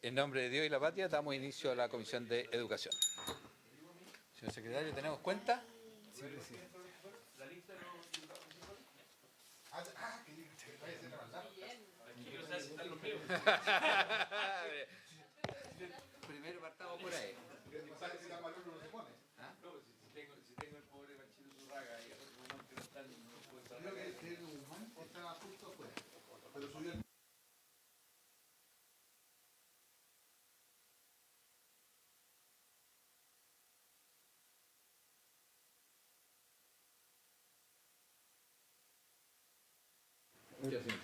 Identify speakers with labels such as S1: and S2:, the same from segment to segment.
S1: En nombre de Dios y la patria, damos inicio a la Comisión de Educación. Señor secretario, ¿tenemos cuenta?
S2: Sí, presidente.
S1: Primero partamos por ahí. ¿Ah?
S3: Si tengo el pobre Panchito Zurraga y otro Guzmán que no están, no puedo estar acá.
S2: Creo que Guzmán está justo afuera, pero subió el...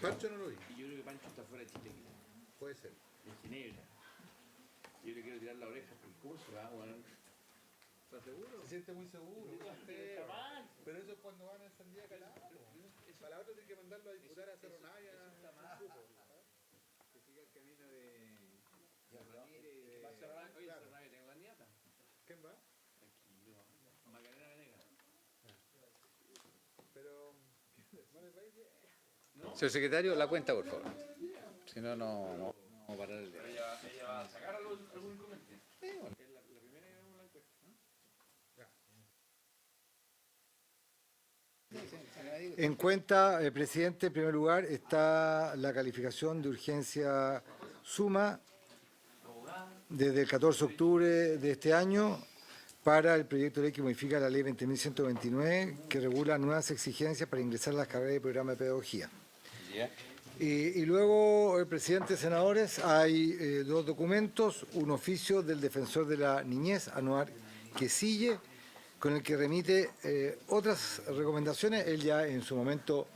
S2: Pancho no lo vi.
S3: Y yo creo que Pancho está fuera de Chile,
S2: Puede ser.
S3: en Ginebra. Yo le quiero tirar la oreja, porque ¿cómo se va, weón? ¿Estás seguro?
S2: Se siente muy seguro. Pero eso es cuando van a Sandía Calado. Para la otra tiene que mandarlo a disputar a Cerro Navia.
S3: Que siga el camino de Ramírez y de... Oye, Cerro Navia, ¿tengo candidata?
S2: ¿Quién va?
S3: Tranquilo. Macarena Venegas.
S2: Pero... ¿no les va a ir bien?
S1: Señor secretario, la cuenta, por favor. Si no, no vamos a parar el día.
S3: Ella va a sacar algún inconveniente.
S1: Sí, bueno.
S3: Es la primera que vemos la encuesta, ¿no?
S2: En cuenta, presidente, en primer lugar está la calificación de urgencia suma desde el 14 de octubre de este año para el proyecto de ley que modifica la ley 20.129 que regula nuevas exigencias para ingresar a las carreras de programa de pedagogía. Y luego, presidente, senadores, hay dos documentos, un oficio del defensor de la niñez, Anuar Quesille, con el que remite otras recomendaciones. Él ya en su momento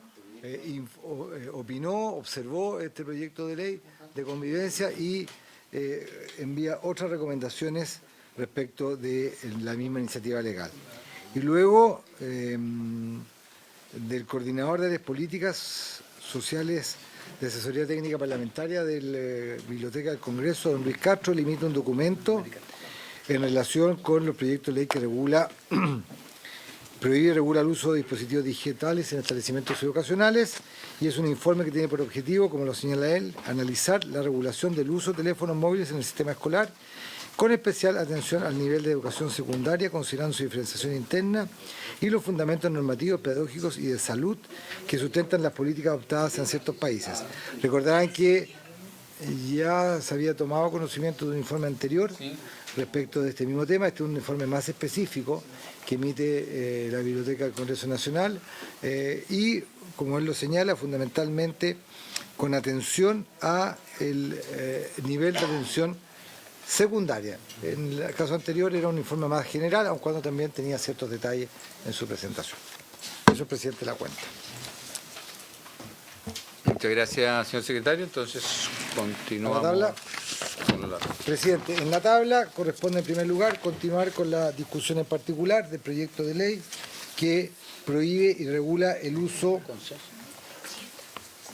S2: opinó, observó este proyecto de ley de convivencia y envía otras recomendaciones respecto de la misma iniciativa legal. Y luego, del coordinador de áreas políticas sociales de asesoría técnica parlamentaria de la Biblioteca del Congreso, don Luis Castro, le emite un documento en relación con los proyectos de ley que prohíbe y regula el uso de dispositivos digitales en establecimientos educacionales, y es un informe que tiene por objetivo, como lo señala él, analizar la regulación del uso de teléfonos móviles en el sistema escolar, con especial atención al nivel de educación secundaria, considerando su diferenciación interna y los fundamentos normativos, pedagógicos y de salud que sustentan las políticas adoptadas en ciertos países. Recordarán que ya se había tomado conocimiento de un informe anterior respecto de este mismo tema. Este es un informe más específico que emite la Biblioteca del Congreso Nacional y, como él lo señala, fundamentalmente con atención a el nivel de atención secundaria. En el caso anterior era un informe más general, aun cuando también tenía ciertos detalles en su presentación. Eso es, presidente, la cuenta.
S1: Muchas gracias, señor secretario. Entonces, continuamos.
S2: ¿A la tabla?
S1: Con la...
S2: Presidente, en la tabla corresponde en primer lugar continuar con la discusión en particular del proyecto de ley que prohíbe y regula el uso.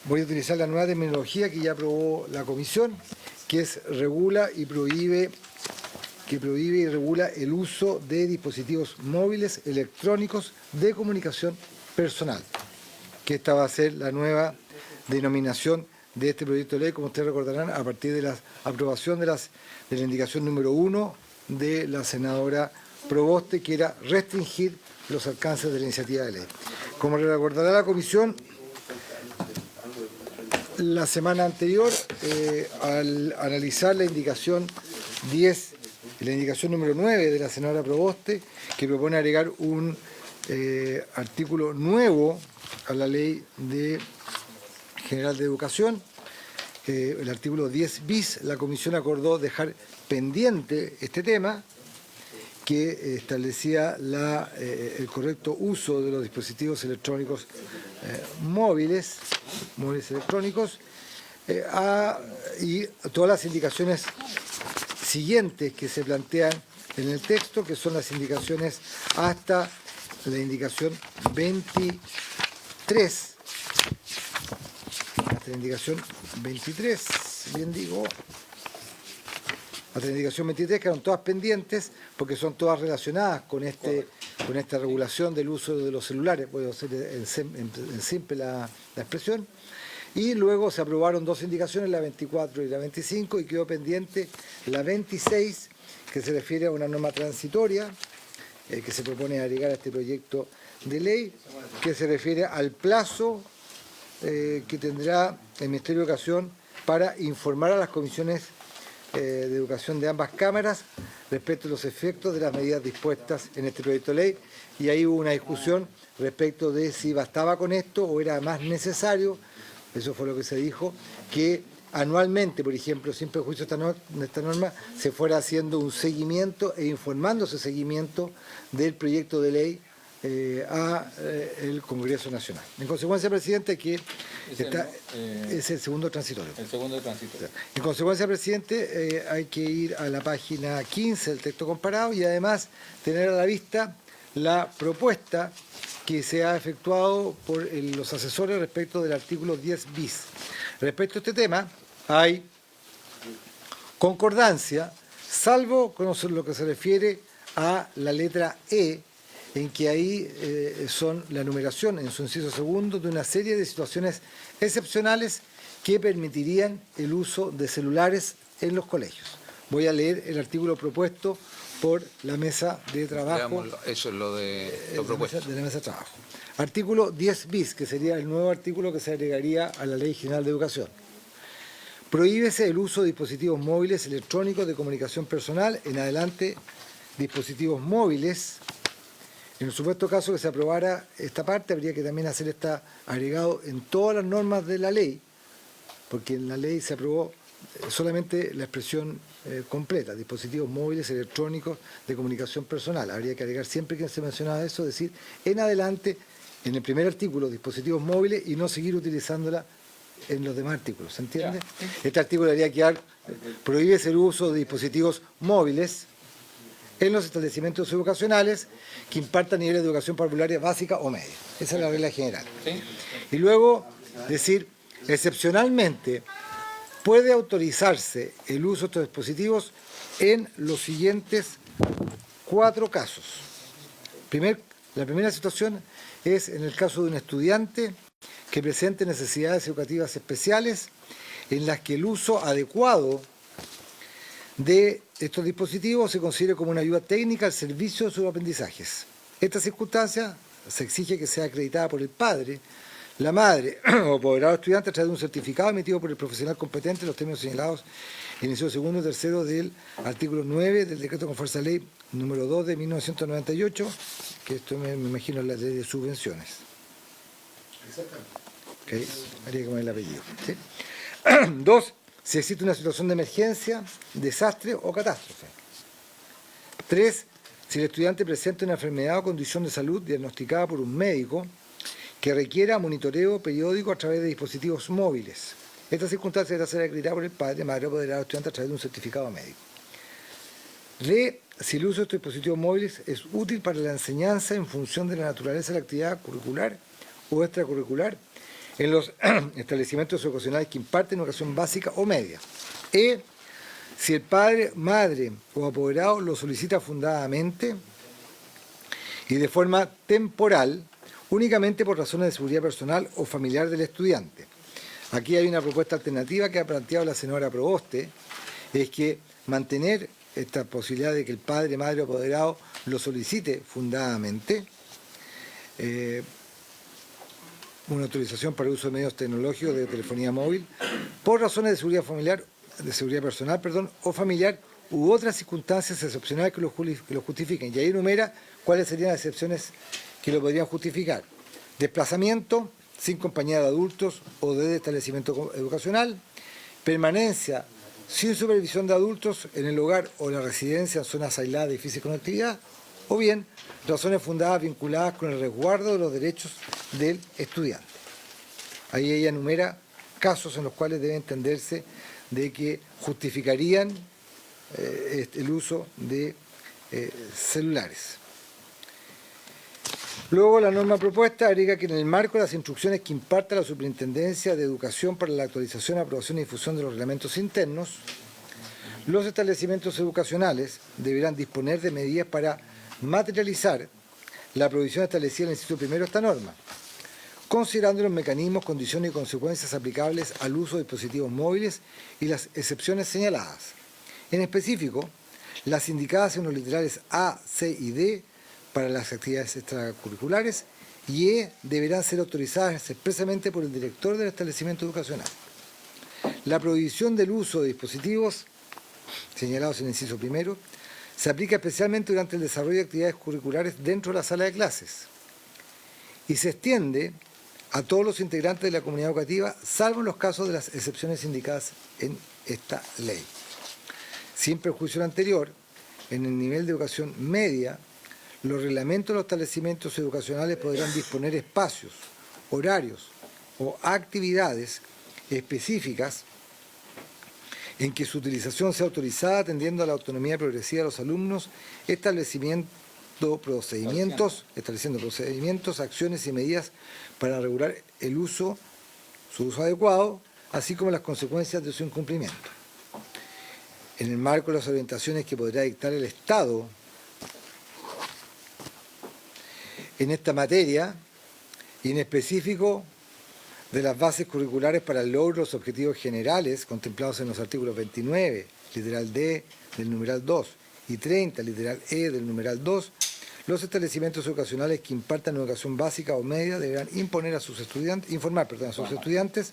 S2: Voy a utilizar la nueva terminología que ya aprobó la comisión, que es regula y prohíbe y regula el uso de dispositivos móviles electrónicos de comunicación personal, que esta va a ser la nueva denominación de este proyecto de ley, como ustedes recordarán, a partir de la aprobación de la indicación número 1 de la senadora Proboste, que era restringir los alcances de la iniciativa de ley. Como recordará la comisión, la semana anterior, al analizar la indicación 10, la indicación número 9 de la senadora Proboste, que propone agregar un artículo nuevo a la Ley General de Educación, el artículo 10 bis, la comisión acordó dejar pendiente este tema, que establecía el correcto uso de los dispositivos electrónicos móviles electrónicos, y todas las indicaciones siguientes que se plantean en el texto, que son las indicaciones hasta la indicación 23. Hasta la indicación 23, bien digo, hasta la indicación 23, quedaron todas pendientes porque son todas relacionadas con esta regulación del uso de los celulares. Puedo hacer en simple la expresión. Y luego se aprobaron dos indicaciones, la 24 y la 25, y quedó pendiente la 26, que se refiere a una norma transitoria que se propone agregar a este proyecto de ley, que se refiere al plazo que tendrá el Ministerio de Educación para informar a las comisiones de educación de ambas cámaras respecto a los efectos de las medidas dispuestas en este proyecto de ley. Y ahí hubo una discusión respecto de si bastaba con esto o era más necesario, eso fue lo que se dijo, que anualmente, por ejemplo, sin perjuicio de esta norma, se fuera haciendo un seguimiento e informando ese seguimiento del proyecto de ley al Congreso Nacional. En consecuencia, presidente, que es el segundo transitorio.
S1: El segundo transitorio.
S2: En consecuencia, presidente, hay que ir a la página 15 del texto comparado y además tener a la vista la propuesta que se ha efectuado por los asesores respecto del artículo 10 bis. Respecto a este tema, hay concordancia, salvo con lo que se refiere a la letra E, en que ahí son la numeración en su inciso segundo de una serie de situaciones excepcionales que permitirían el uso de celulares en los colegios. Voy a leer el artículo propuesto por la mesa de trabajo.
S1: Veámoslo. Eso es lo de lo propuesto.
S2: De la mesa de trabajo. Artículo 10 bis, que sería el nuevo artículo que se agregaría a la Ley General de Educación. Prohíbese el uso de dispositivos móviles electrónicos de comunicación personal, en adelante dispositivos móviles. En el supuesto caso que se aprobara esta parte, habría que también hacer esta agregado en todas las normas de la ley, porque en la ley se aprobó solamente la expresión completa, dispositivos móviles electrónicos de comunicación personal. Habría que agregar siempre que se mencionaba eso, decir en adelante, en el primer artículo, dispositivos móviles, y no seguir utilizándola en los demás artículos. ¿Se entiende? Este artículo debería quedar, prohíbese el uso de dispositivos móviles en los establecimientos educacionales que impartan niveles de educación parvularia básica o media. Esa es la regla general. Y luego decir, excepcionalmente, puede autorizarse el uso de estos dispositivos en los siguientes 4 casos. La primera situación es en el caso de un estudiante que presente necesidades educativas especiales en las que el uso adecuado de estos dispositivos se considere como una ayuda técnica al servicio de sus aprendizajes. Esta circunstancia se exige que sea acreditada por el padre, la madre o apoderado estudiante a través de un certificado emitido por el profesional competente en los términos señalados en el inciso segundo y tercero del artículo 9 del decreto con fuerza de ley número 2 de 1998, que esto me imagino es la ley de subvenciones. Exactamente. Okay. Habría que poner el apellido. ¿Sí? 2. Si existe una situación de emergencia, desastre o catástrofe. 3. Si el estudiante presenta una enfermedad o condición de salud diagnosticada por un médico que requiera monitoreo periódico a través de dispositivos móviles. Esta circunstancia debe ser acreditada por el padre, madre o apoderado estudiante a través de un certificado médico. D. Si el uso de estos dispositivos móviles es útil para la enseñanza en función de la naturaleza de la actividad curricular o extracurricular en los establecimientos educacionales que imparten educación básica o media. E. Si el padre, madre o apoderado lo solicita fundadamente y de forma temporal, únicamente por razones de seguridad personal o familiar del estudiante. Aquí hay una propuesta alternativa que ha planteado la senadora Proboste, es que mantener esta posibilidad de que el padre, madre o apoderado lo solicite fundadamente, una autorización para el uso de medios tecnológicos de telefonía móvil, por razones de seguridad familiar, de seguridad personal, o familiar, u otras circunstancias excepcionales que lo justifiquen. Y ahí enumera cuáles serían las excepciones que lo podrían justificar. Desplazamiento sin compañía de adultos o de establecimiento educacional, permanencia sin supervisión de adultos en el hogar o la residencia en zonas aisladas de difícil conectividad, o bien razones fundadas vinculadas con el resguardo de los derechos del estudiante. Ahí ella enumera casos en los cuales debe entenderse de que justificarían el uso de celulares. Luego, la norma propuesta agrega que en el marco de las instrucciones que imparta la Superintendencia de Educación para la actualización, aprobación y difusión de los reglamentos internos, los establecimientos educacionales deberán disponer de medidas para materializar la provisión establecida en el inciso primero de esta norma, considerando los mecanismos, condiciones y consecuencias aplicables al uso de dispositivos móviles y las excepciones señaladas. En específico, las indicadas en los literales A, C y D para las actividades extracurriculares y E deberán ser autorizadas expresamente por el director del establecimiento educacional. La prohibición del uso de dispositivos señalados en el inciso primero se aplica especialmente durante el desarrollo de actividades curriculares dentro de la sala de clases y se extiende a todos los integrantes de la comunidad educativa, salvo en los casos de las excepciones indicadas en esta ley. Sin perjuicio de lo anterior, en el nivel de educación media, los reglamentos de los establecimientos educacionales podrán disponer espacios, horarios o actividades específicas en que su utilización sea autorizada atendiendo a la autonomía progresiva de los alumnos, estableciendo procedimientos, acciones y medidas para regular su uso adecuado, así como las consecuencias de su incumplimiento. En el marco de las orientaciones que podrá dictar el Estado en esta materia, y en específico de las bases curriculares para el logro de los objetivos generales contemplados en los artículos 29, literal D del numeral 2 y 30, literal E del numeral 2, los establecimientos educacionales que impartan educación básica o media deberán informar a sus estudiantes,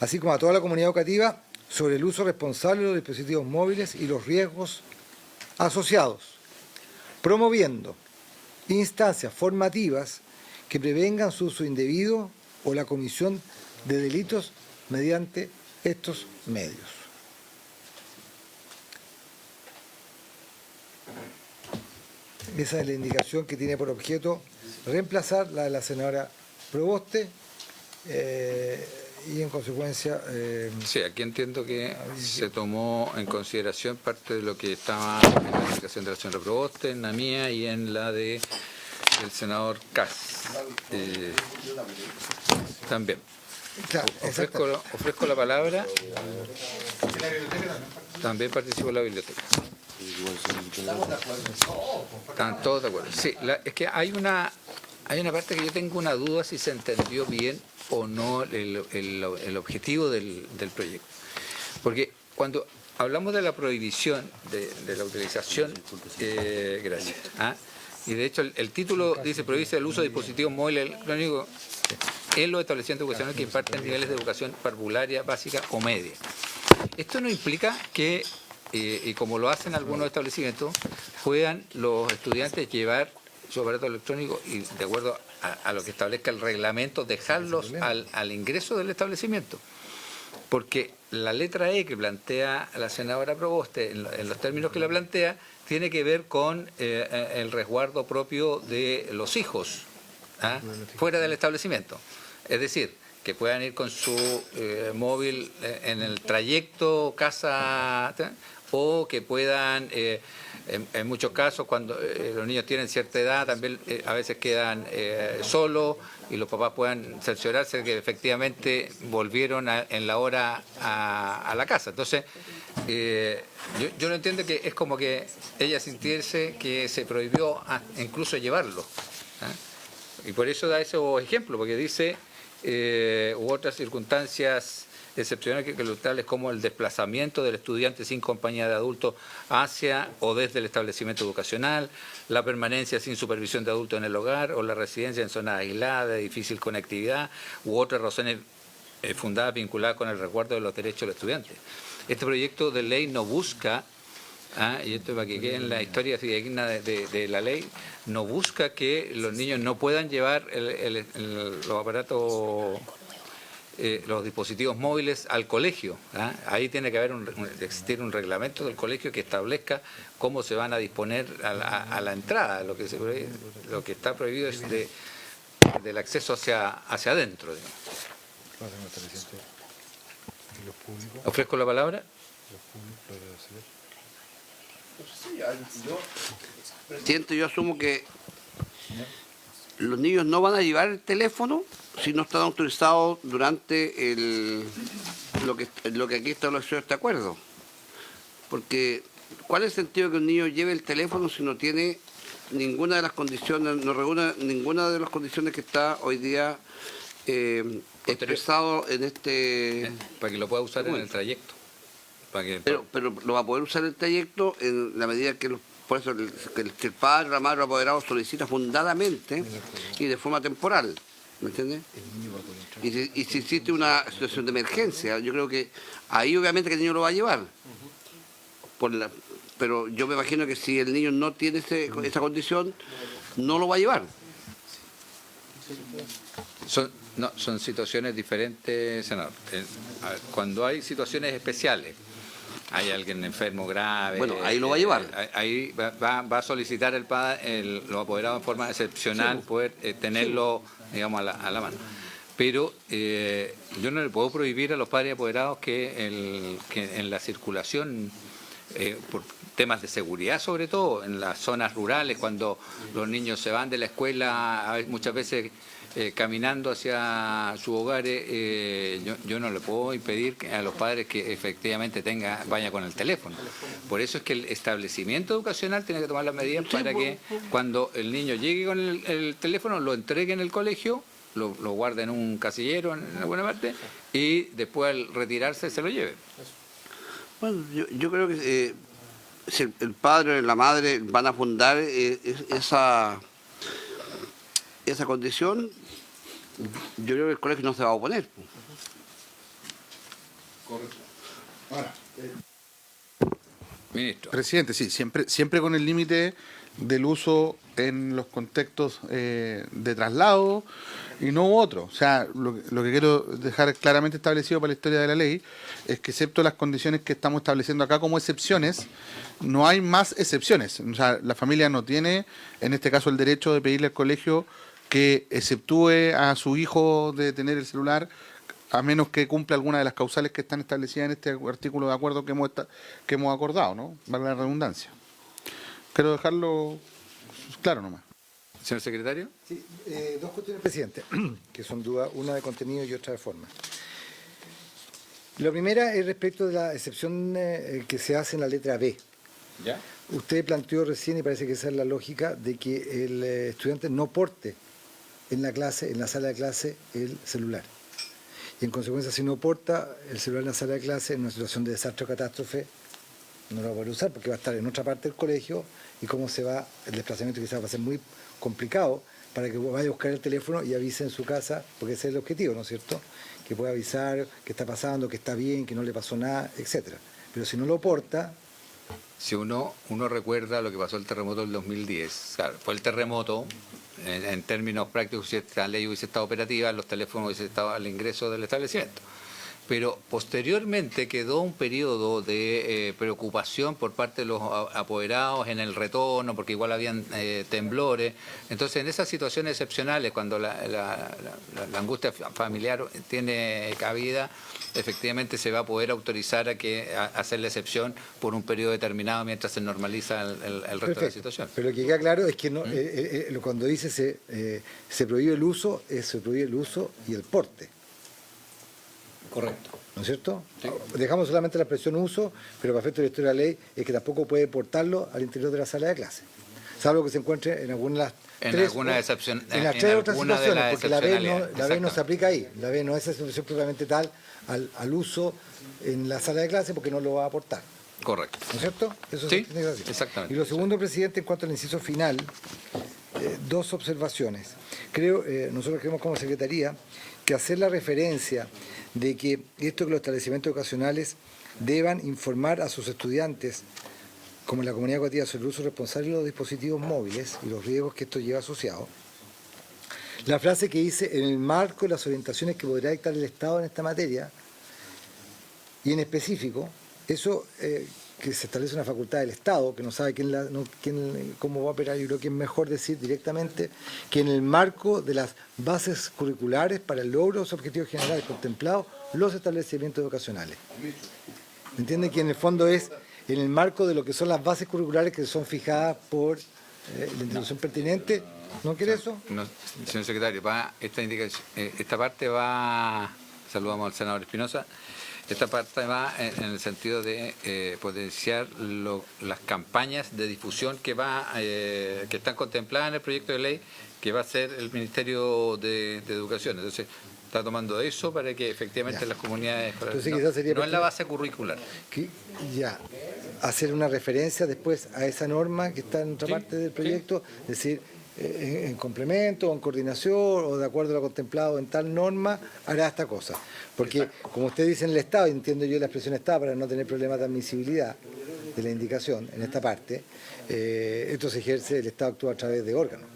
S2: así como a toda la comunidad educativa, sobre el uso responsable de los dispositivos móviles y los riesgos asociados, promoviendo instancias formativas que prevengan su uso indebido o la comisión de delitos mediante estos medios. Esa es la indicación que tiene por objeto reemplazar la de la senadora Proboste y en consecuencia...
S1: Sí, aquí entiendo que se tomó en consideración parte de lo que estaba en la indicación de la señora Proboste, en la mía y en la del senador Kass. También.
S2: Claro,
S1: Ofrezco la palabra. También participo en la biblioteca. ¿Están todos de acuerdo? Sí, es que hay una parte que yo tengo una duda si se entendió bien o no el objetivo del proyecto. Porque cuando hablamos de la prohibición de la utilización, gracias. Y de hecho el título dice prohibirse el uso de dispositivos móviles electrónicos en los establecimientos educacionales que imparten niveles de educación parvularia, básica o media. Esto no implica que, y como lo hacen algunos establecimientos, puedan los estudiantes llevar su aparato electrónico y de acuerdo a lo que establezca el reglamento, dejarlos al ingreso del establecimiento. Porque la letra E que plantea la senadora Proboste, en los términos que la plantea, tiene que ver con el resguardo propio de los hijos fuera del establecimiento. Es decir, que puedan ir con su móvil en el trayecto casa o que puedan, en muchos casos, cuando los niños tienen cierta edad, también a veces quedan solos y los papás puedan cerciorarse de que efectivamente volvieron en la hora a la casa. Entonces, yo no entiendo que es como que ella sintiese que se prohibió incluso llevarlo. Y por eso da ese ejemplo, porque dice, u otras circunstancias excepcionales tales como el desplazamiento del estudiante sin compañía de adultos hacia o desde el establecimiento educacional, la permanencia sin supervisión de adultos en el hogar o la residencia en zonas aisladas de difícil conectividad u otras razones fundadas vinculadas con el resguardo de los derechos del estudiante. Este proyecto de ley no busca, y esto para que quede en la historia fidedigna de la ley, no busca que los niños no puedan llevar los aparatos, los dispositivos móviles al colegio. Ahí tiene que existir un reglamento del colegio que establezca cómo se van a disponer a la entrada. Lo que está prohibido es del acceso hacia adentro, digamos. ¿Ofrezco la palabra?
S4: Presidente, yo asumo que los niños no van a llevar el teléfono si no están autorizados durante lo que aquí estableció este acuerdo. Porque, ¿cuál es el sentido que un niño lleve el teléfono si no tiene ninguna de las condiciones, no reúne ninguna de las condiciones que está hoy día expresado en este...
S1: Para que lo pueda usar en el trayecto. Para que,
S4: Pero lo va a poder usar en el trayecto en la medida que por eso que el padre, la madre o apoderado solicita fundadamente y de forma temporal. ¿Me entiendes? Y si existe una situación de emergencia, yo creo que ahí obviamente que el niño lo va a llevar. Pero yo me imagino que si el niño no tiene esa condición, no lo va a llevar.
S1: son situaciones diferentes, senador. A ver, cuando hay situaciones especiales, hay alguien enfermo grave.
S4: Bueno, ahí lo va a llevar.
S1: Ahí va a solicitar los apoderados en forma excepcional poder tenerlo, digamos, a la mano. Pero yo no le puedo prohibir a los padres apoderados que en la circulación, por temas de seguridad sobre todo, en las zonas rurales, cuando los niños se van de la escuela, muchas veces caminando hacia sus hogares, yo no le puedo impedir a los padres que efectivamente vaya con el teléfono. Por eso es que el establecimiento educacional tiene que tomar las medidas para que cuando el niño llegue con el teléfono, lo entregue en el colegio, lo guarde en un casillero en alguna parte y después al retirarse se lo lleve.
S4: Bueno, yo creo que si el padre o la madre van a fundar esa condición, yo creo que el colegio no se va a oponer.
S3: Correcto. Ahora,
S1: Ministro.
S5: Presidente, sí, siempre con el límite del uso en los contextos de traslado y no otro. O sea, lo que quiero dejar claramente establecido para la historia de la ley es que excepto las condiciones que estamos estableciendo acá como excepciones, no hay más excepciones. O sea, la familia no tiene, en este caso, el derecho de pedirle al colegio que exceptúe a su hijo de tener el celular, a menos que cumpla alguna de las causales que están establecidas en este artículo de acuerdo que hemos acordado, ¿no? Valga la redundancia. Quiero dejarlo claro nomás.
S1: Señor secretario.
S2: Sí, dos cuestiones, presidente, que son dudas, una de contenido y otra de forma. La primera es respecto de la excepción que se hace en la letra B.
S1: ¿Ya?
S2: Usted planteó recién, y parece que esa es la lógica, de que el estudiante no porte en la sala de clase, el celular. Y en consecuencia, si no porta el celular en la sala de clase, en una situación de desastre o catástrofe, no lo va a poder usar porque va a estar en otra parte del colegio y cómo se va, el desplazamiento quizás va a ser muy complicado para que vaya a buscar el teléfono y avise en su casa, porque ese es el objetivo, ¿no es cierto? Que pueda avisar qué está pasando, que está bien, que no le pasó nada, etcétera. Pero si no lo porta...
S1: Si uno recuerda lo que pasó el terremoto del 2010, claro, fue el terremoto, en términos prácticos, si esta ley hubiese estado operativa, los teléfonos hubiesen estado al ingreso del establecimiento. Pero posteriormente quedó un periodo de preocupación por parte de los apoderados en el retorno, porque igual habían temblores. Entonces, en esas situaciones excepcionales, cuando la angustia familiar tiene cabida, efectivamente se va a poder autorizar a hacer la excepción por un periodo determinado mientras se normaliza el resto de la situación.
S2: Pero lo que queda claro es que no, cuando dice se prohíbe el uso, se prohíbe el uso y el porte.
S1: Correcto.
S2: ¿No es cierto?
S1: Sí.
S2: Dejamos solamente la expresión uso, pero para efecto de la historia de la ley es que tampoco puede portarlo al interior de la sala de clase. Salvo que se encuentre en alguna de las tres otras situaciones, porque la B no se aplica ahí. La B no es excepción propiamente tal al uso en la sala de clase porque no lo va a aportar.
S1: Correcto.
S2: ¿No es cierto? Eso
S1: Sí,
S2: tiene que ser así.
S1: exactamente.
S2: Y lo segundo, presidente, en cuanto al inciso final, dos observaciones. Nosotros creemos como Secretaría que hacer la referencia de que los establecimientos educacionales deban informar a sus estudiantes, como en la comunidad educativa, sobre el uso responsable de los dispositivos móviles y los riesgos que esto lleva asociado. La frase que dice, en el marco de las orientaciones que podrá dictar el Estado en esta materia, y en específico, eso que se establece una facultad del Estado, que no sabe cómo va a operar, yo creo que es mejor decir directamente que en el marco de las bases curriculares para el logro de los objetivos generales contemplados, los establecimientos educacionales. ¿Me entienden? Que en el fondo es en el marco de lo que son las bases curriculares que son fijadas por la institución pertinente. ¿No quiere eso?
S1: No, señor secretario, esta parte va, saludamos al senador Espinosa, Esta parte va en el sentido de potenciar las campañas de difusión que están contempladas en el proyecto de ley que va a hacer el Ministerio de Educación. Entonces, está tomando eso para que efectivamente las comunidades escolares,
S2: Entonces, quizás sería
S1: no en la base curricular.
S2: Ya, hacer una referencia después a esa norma que está en otra
S1: Sí,
S2: parte del proyecto, decir, en complemento o en coordinación o de acuerdo a lo contemplado en tal norma, hará esta cosa. Porque, como usted dice en el Estado, y entiendo yo la expresión Estado para no tener problemas de admisibilidad de la indicación en esta parte, esto se ejerce, el Estado actúa a través de órganos.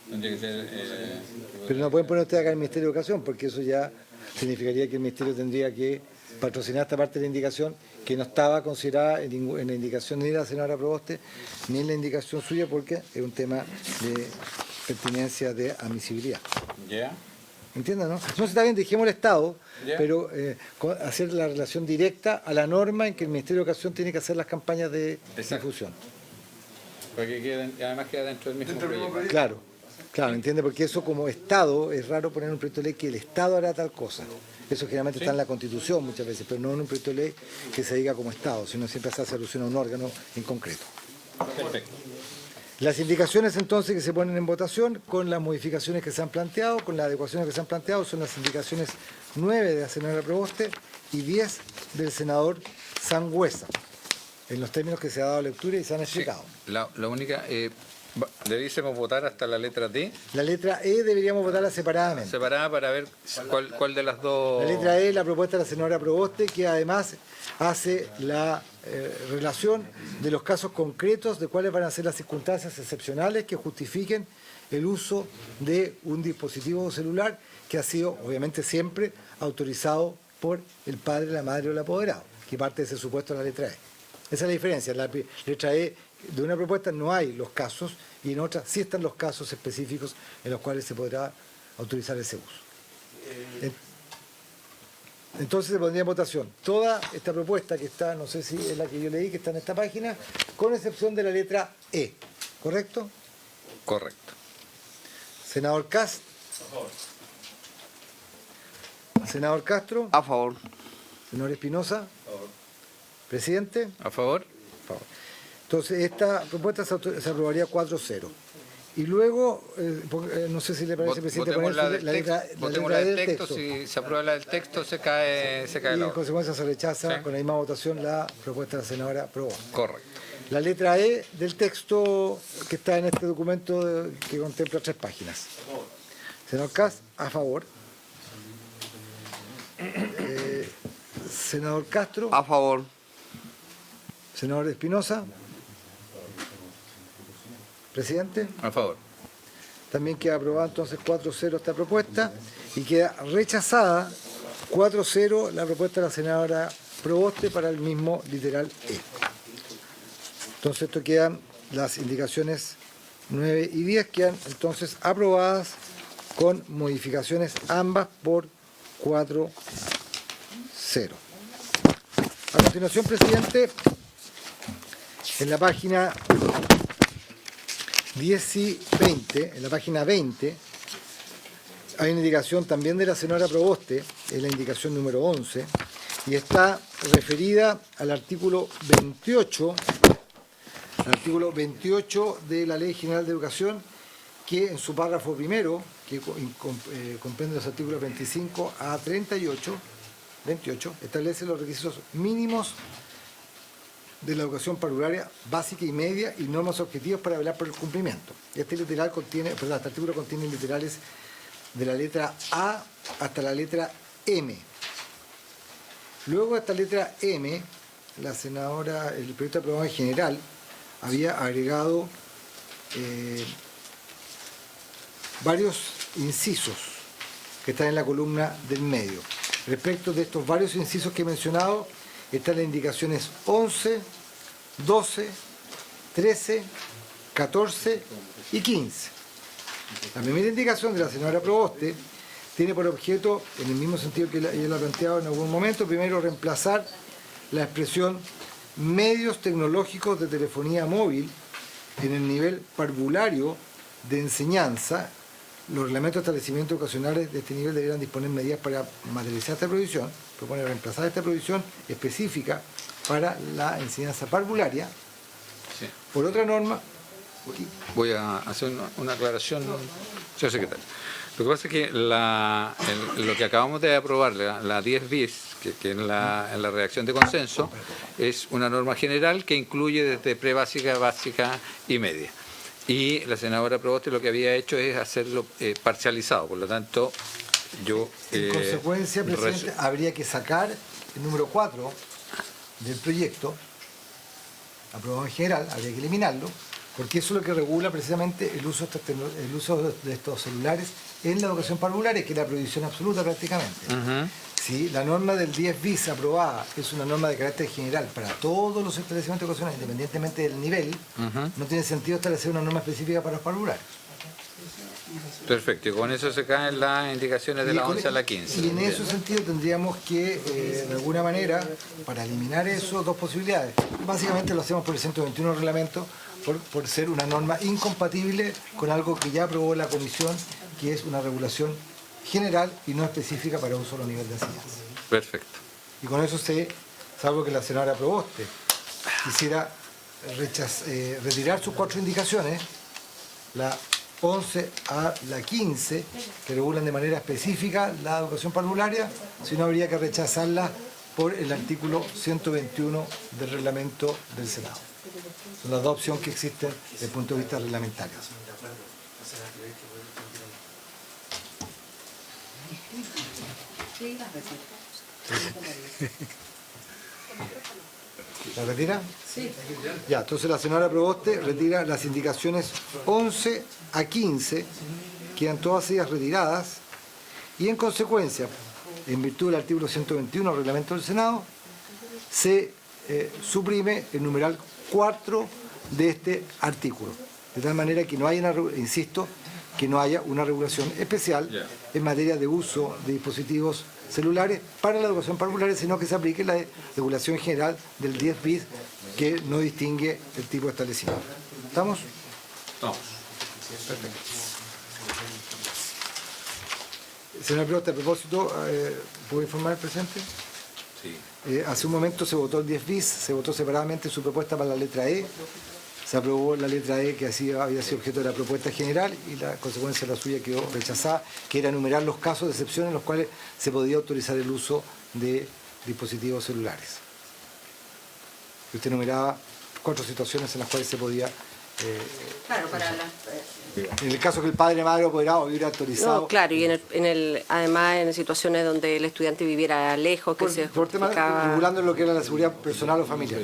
S1: Tendría que ser,
S2: Pero no pueden poner ustedes acá en el Ministerio de Educación, porque eso ya significaría que el Ministerio tendría que patrocinar esta parte de la indicación que no estaba considerada en la indicación ni de la senadora Proboste ni en la indicación suya, porque es un tema de pertinencia de admisibilidad.
S1: ¿Ya?
S2: ¿Entiendes, no? No, está bien, dijimos el Estado,
S1: Ya.
S2: pero hacer la relación directa a la norma en que el Ministerio de Educación tiene que hacer las campañas de
S1: Exacto.
S2: difusión.
S1: Porque además queda dentro del mismo proyecto.
S2: Claro, entiende, porque eso como Estado, es raro poner en un proyecto de ley que el Estado hará tal cosa. Eso generalmente está en la Constitución muchas veces, pero no en un proyecto de ley que se diga como Estado, sino siempre se hace alusión a un órgano en concreto.
S1: Perfecto.
S2: Las indicaciones entonces que se ponen en votación con las modificaciones que se han planteado, con las adecuaciones que se han planteado, son las indicaciones 9 de la senadora Proboste y 10 del senador Sangüesa, en los términos que se ha dado lectura y se han explicado.
S1: La única, debiésemos votar hasta la letra D,
S2: La letra E deberíamos votarla separadamente.
S1: separada para ver cuál de las dos...
S2: La letra E, la propuesta de la senadora Proboste, que además hace la relación de los casos concretos de cuáles van a ser las circunstancias excepcionales que justifiquen el uso de un dispositivo celular que ha sido, obviamente, siempre autorizado por el padre, la madre o el apoderado, que parte de ese supuesto en la letra E. Esa es la diferencia. En la letra E de una propuesta no hay los casos y en otra sí están los casos específicos en los cuales se podrá autorizar ese uso. Entonces se pondría en votación toda esta propuesta que está, no sé si es la que yo leí, que está en esta página, con excepción de la letra E. ¿Correcto?
S1: Correcto.
S2: Senador Cast. Senador Castro.
S4: A favor.
S2: Senador Espinosa. Presidente.
S1: ¿A favor?
S2: Entonces, esta propuesta se aprobaría 4-0. Y luego, no sé si le parece, presidente,
S1: Votemos la del
S2: letra,
S1: texto, votemos la
S2: E
S1: del texto. Si se aprueba la del texto, se cae
S2: Y
S1: la
S2: en
S1: otra.
S2: consecuencia se rechaza
S1: Sí.
S2: con la misma votación la propuesta de la senadora Proboste.
S1: Correcto.
S2: La letra E del texto que está en este documento que contempla 3 páginas. Senador Kass, a favor. Senador Castro.
S4: A favor.
S2: Senador Espinosa. Presidente.
S1: A favor.
S2: También queda aprobada entonces 4-0 esta propuesta y queda rechazada 4-0 la propuesta de la senadora Proboste para el mismo literal E. Entonces esto quedan las indicaciones 9 y 10 quedan entonces aprobadas con modificaciones ambas por 4-0. A continuación, presidente, en la página 10 y 20, en la página 20, hay una indicación también de la senadora Proboste, es la indicación número 11, y está referida al artículo 28 de la Ley General de Educación, que en su párrafo primero, que comprende los artículos 25 a 28, establece los requisitos mínimos de la educación parvularia básica y media y normas objetivas para velar por el cumplimiento. Este artículo contiene literales de la letra A hasta la letra M. Luego de esta letra M, la senadora, el proyecto aprobado en general, había agregado varios incisos que están en la columna del medio. Respecto de estos varios incisos que he mencionado, están las indicaciones 11, 12, 13, 14 y 15. La primera indicación de la senadora Proboste tiene por objeto, en el mismo sentido que ella lo ha planteado en algún momento, primero reemplazar la expresión medios tecnológicos de telefonía móvil en el nivel parvulario de enseñanza los reglamentos de establecimientos educacionales de este nivel deberán disponer medidas para materializar esta prohibición, propone reemplazar esta prohibición específica para la enseñanza parvularia
S1: Sí.
S2: por otra norma.
S1: Voy a hacer una aclaración, señor secretario. Lo que pasa es que lo que acabamos de aprobar, la 10 bis, que en la redacción de consenso, es una norma general que incluye desde prebásica, básica y media. Y la senadora Proboste lo que había hecho es hacerlo parcializado, por lo tanto, yo...
S2: En consecuencia, presidente, habría que sacar el número 4 del proyecto, aprobado en general, habría que eliminarlo, porque eso es lo que regula precisamente el uso de estos celulares en la educación parvularia, que es la prohibición absoluta prácticamente. Si la norma del 10 bis aprobada es una norma de carácter general para todos los establecimientos educacionales, independientemente del nivel, no tiene sentido establecer una norma específica para los parvulares.
S1: Perfecto, y con eso se caen las indicaciones de la 11 a la 15.
S2: Y en ese sentido tendríamos que, de alguna manera, para eliminar eso, dos posibilidades. Básicamente lo hacemos por el 121 reglamento, por ser una norma incompatible con algo que ya aprobó la Comisión, que es una regulación general y no específica para un solo nivel de enseñanza.
S1: Perfecto.
S2: Y con eso salvo que la senadora Proboste quisiera retirar sus 4 indicaciones, la 11 a la 15, que regulan de manera específica la educación parvularia, sino habría que rechazarla por el artículo 121 del reglamento del Senado. Son las dos opciones que existen desde el punto de vista reglamentario. ¿La retira? Sí. Ya, entonces la senadora Proboste retira las indicaciones 11 a 15, quedan todas ellas retiradas, y en consecuencia, en virtud del artículo 121 del reglamento del Senado, se suprime el numeral 4 de este artículo, de tal manera que no haya, insisto, que no haya una regulación especial en materia de uso de dispositivos celulares para la educación parvularia, sino que se aplique la regulación general del 10 bis, que no distingue el tipo de establecimiento. ¿Estamos?
S1: Vamos.
S2: Perfecto. Señor Proboste, a propósito, ¿puedo informar al presidente?
S1: Sí.
S2: Hace un momento se votó el 10 bis, se votó separadamente su propuesta para la letra E, se aprobó la letra E que había sido objeto de la propuesta general y la consecuencia de la suya quedó rechazada, que era enumerar los casos de excepción en los cuales se podía autorizar el uso de dispositivos celulares. Y usted enumeraba 4 situaciones en las cuales se podía...
S6: Claro, para las...
S2: En el caso que el padre madre apoderado hubiera autorizado...
S6: No, claro, y además en situaciones donde el estudiante viviera lejos, que se
S2: por tema
S6: justificaba...
S2: regulando lo que era la seguridad personal o familiar.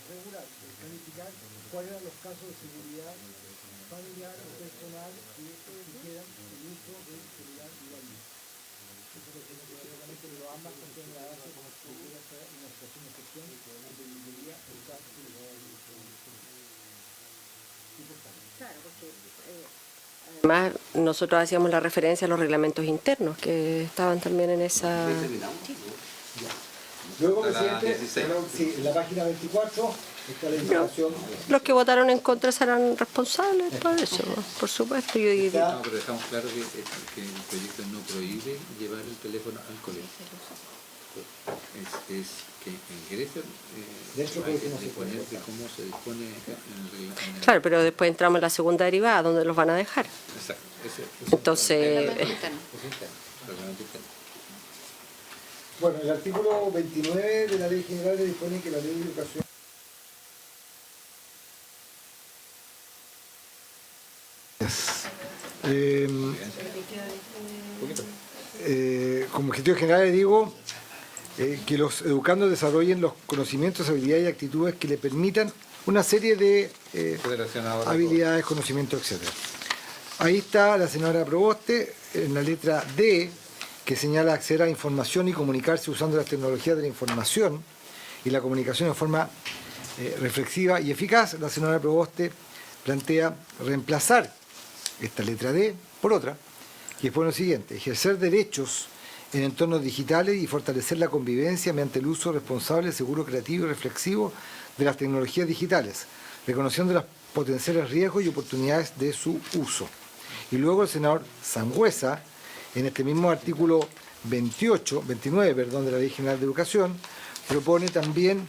S2: Regular, calificar cuáles eran los casos de seguridad familiar o personal que requieran el uso del celular igualmente. Eso es lo que realmente lo ambas contienen la base como si hubiera una situación de excepción donde debería usar el celular.
S6: Claro, porque además nosotros hacíamos la referencia a los reglamentos internos que estaban también en esa...
S2: Luego, presidente, sí, en la página 24 está la información.
S6: Los que votaron en contra serán responsables por eso, por supuesto. Yo diría...
S1: No, pero dejamos claro que el proyecto no prohíbe llevar el teléfono al colegio. Es que en Grecia hay que disponer de cómo se dispone en el...
S6: Claro, pero después entramos en la segunda derivada, donde los van a dejar.
S1: Exacto.
S6: Entonces...
S2: Bueno, el artículo 29 de la Ley General dispone que la Ley de Educación como objetivo general le digo que los educandos desarrollen los conocimientos, habilidades y actitudes que le permitan una serie de habilidades, conocimientos, etc. Ahí está la senadora Proboste en la letra D, que señala acceder a información y comunicarse usando las tecnologías de la información y la comunicación de forma reflexiva y eficaz, la senadora Proboste plantea reemplazar esta letra D por otra, que pone lo siguiente: ejercer derechos en entornos digitales y fortalecer la convivencia mediante el uso responsable, seguro, creativo y reflexivo de las tecnologías digitales, reconociendo los potenciales riesgos y oportunidades de su uso. Y luego el senador Sangüesa, en este mismo artículo 29 de la Ley General de Educación, propone también,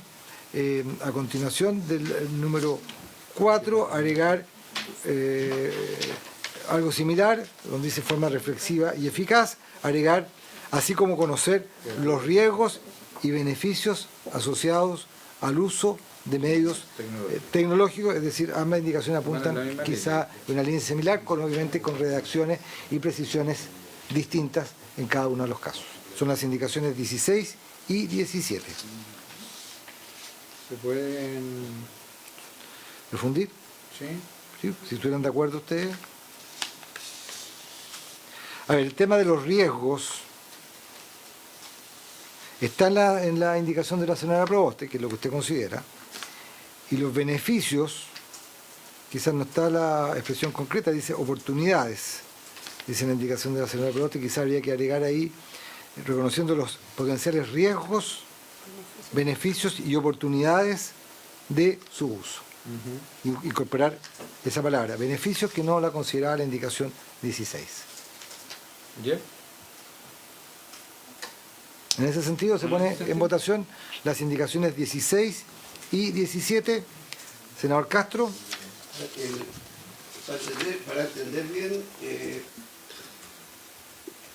S2: a continuación del número 4, agregar algo similar, donde dice forma reflexiva y eficaz, agregar así como conocer los riesgos y beneficios asociados al uso de medios tecnológicos, es decir, ambas indicaciones apuntan quizá a una línea similar, obviamente con redacciones y precisiones distintas en cada uno de los casos. Son las indicaciones 16 y 17.
S3: ¿Se pueden...?
S2: ¿Refundir?
S3: Sí.
S2: ¿Sí? Si estuvieran de acuerdo ustedes. A ver, el tema de los riesgos está en la indicación de la senadora Proboste, que es lo que usted considera, y los beneficios, quizás no está la expresión concreta, dice oportunidades, dice en la indicación de la senadora Proboste, quizás habría que agregar ahí, reconociendo los potenciales riesgos, beneficios y oportunidades de su uso. Incorporar esa palabra, beneficios, que no la consideraba la indicación 16.
S3: ¿Ya?
S2: En ese sentido se pone en votación las indicaciones 16 y 17. Senador Castro.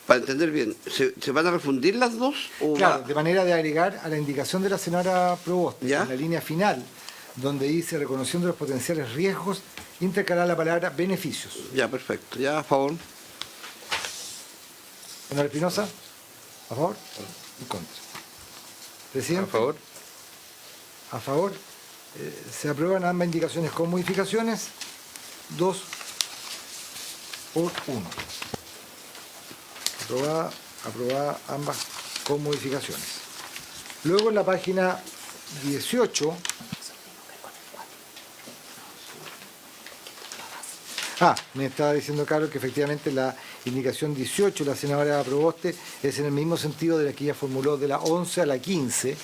S4: Para entender bien, ¿se van a refundir las dos? O
S2: Claro, de manera de agregar a la indicación de la senadora Proboste,
S4: ¿Ya?
S2: en la línea final, donde dice reconociendo los potenciales riesgos, intercalar la palabra beneficios.
S4: Ya, perfecto. Ya, a favor.
S2: Senador Espinosa, ¿a favor? En contra. Presidente.
S1: A favor.
S2: A favor. Se aprueban ambas indicaciones con modificaciones. 2 por 1. Aprobada ambas con modificaciones. Luego en la página 18. Me estaba diciendo Carlos que efectivamente la indicación 18, la senadora Proboste, es en el mismo sentido de la que ella formuló de la 11 a la 15,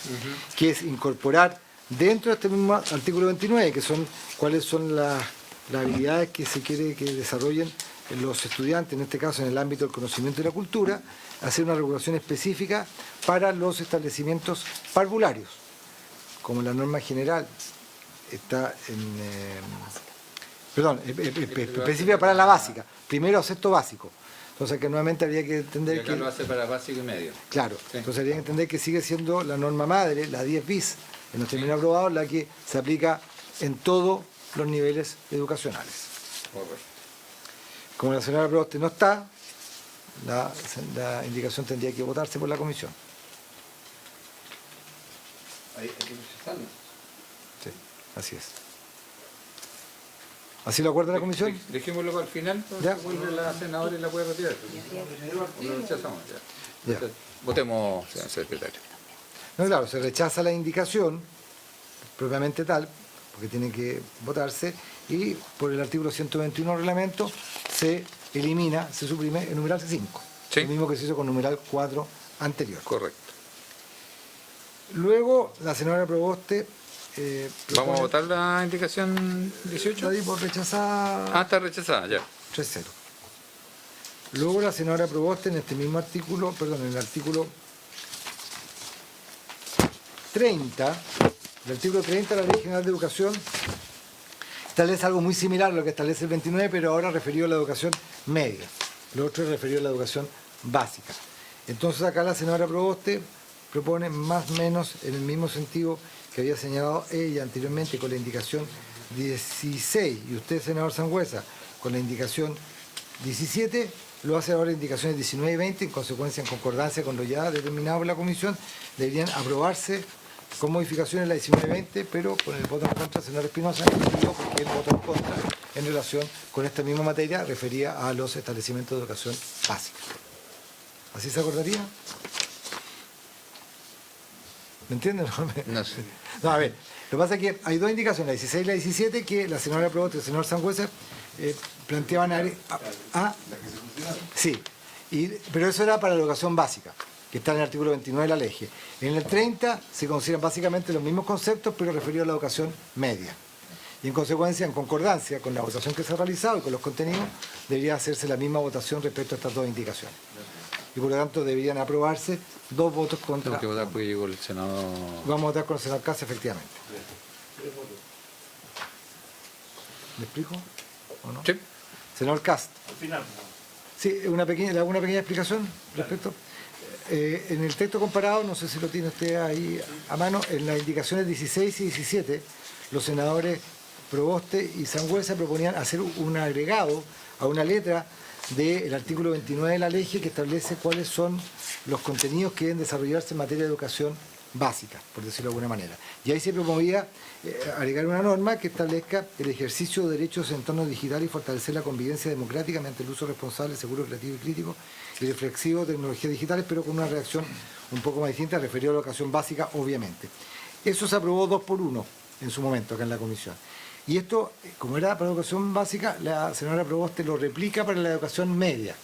S2: que es incorporar dentro de este mismo artículo 29, que son cuáles son las habilidades que se quiere que desarrollen los estudiantes, en este caso en el ámbito del conocimiento y la cultura, hacer una regulación específica para los establecimientos parvularios, como la norma general está específica para la básica, primero a sexto básico. Entonces que nuevamente habría que entender
S1: Y acá
S2: que...
S1: lo hace para básico y medio.
S2: Claro,
S1: Sí.
S2: entonces habría que entender que sigue siendo la norma madre, la 10 bis, en los términos aprobados, la que se aplica en todos los niveles educacionales.
S1: Correcto.
S2: Como la senadora Proboste no está, la indicación tendría que votarse por la comisión.
S3: Hay que precisarlo.
S2: Sí, así es. ¿Así lo acuerda la comisión?
S1: Dejémoslo para el final,
S2: Ya.
S1: vuelve la senadora y la puede retirar. O lo rechazamos, ya.
S2: Ya.
S1: Votemos, señor secretario.
S2: No, claro, se rechaza la indicación, propiamente tal, porque tiene que votarse, y por el artículo 121 del reglamento se elimina, se suprime el numeral 5.
S1: Sí.
S2: Lo mismo que se hizo con el numeral 4 anterior.
S1: Correcto.
S2: Luego, la senadora Proboste...
S1: ¿Vamos a votar la indicación 18?
S2: La di por rechazada.
S1: Está rechazada, ya.
S2: 3-0. Luego la senadora Proboste en este mismo artículo, perdón, en el artículo 30, el artículo 30 de la Ley General de Educación, establece algo muy similar a lo que establece el 29, pero ahora referido a la educación media. Lo otro es referido a la educación básica. Entonces acá la senadora Proboste propone más o menos en el mismo sentido que había señalado ella anteriormente con la indicación 16, y usted, senador Sangüesa, con la indicación 17, lo hace ahora indicaciones 19 y 20, en consecuencia, en concordancia con lo ya determinado por la comisión, deberían aprobarse con modificaciones la 19 y 20, pero con el voto en contra del senador Espinosa, porque el voto en contra en relación con esta misma materia refería a los establecimientos de educación básica. ¿Así se acordaría? ¿Me entienden?
S1: No sé.
S2: No, a ver, Lo que pasa es que hay dos indicaciones, la 16 y la 17, que la senadora Proboste y el senador Sangüesa planteaban... Sí, pero eso era para la educación básica, que está en el artículo 29 de la ley. En el 30 se consideran básicamente los mismos conceptos, pero referidos a la educación media. Y en consecuencia, en concordancia con la votación que se ha realizado y con los contenidos, debería hacerse la misma votación respecto a estas dos indicaciones. Y por lo tanto deberían aprobarse 2 votos contra.
S1: Tengo que votar porque llegó el Senado.
S2: Vamos a votar con el senador Casa, efectivamente. ¿Me explico? ¿O no?
S1: Sí.
S2: Senador Cast.
S3: Al final.
S2: Sí, le hago una pequeña explicación respecto. En el texto comparado, no sé si lo tiene usted ahí a mano, en las indicaciones 16 y 17, los senadores Proboste y Sangüesa proponían hacer un agregado a una letra del artículo 29 de la ley que establece cuáles son los contenidos que deben desarrollarse en materia de educación básica, por decirlo de alguna manera. Y ahí se promovía agregar una norma que establezca el ejercicio de derechos en entorno digital y fortalecer la convivencia democrática mediante el uso responsable, seguro, creativo y crítico y reflexivo de tecnologías digitales, pero con una reacción un poco más distinta referida a la educación básica, obviamente. Eso se aprobó 2 por 1 en su momento acá en la comisión. Y esto, como era para la educación básica, la senadora Proboste lo replica para la educación media.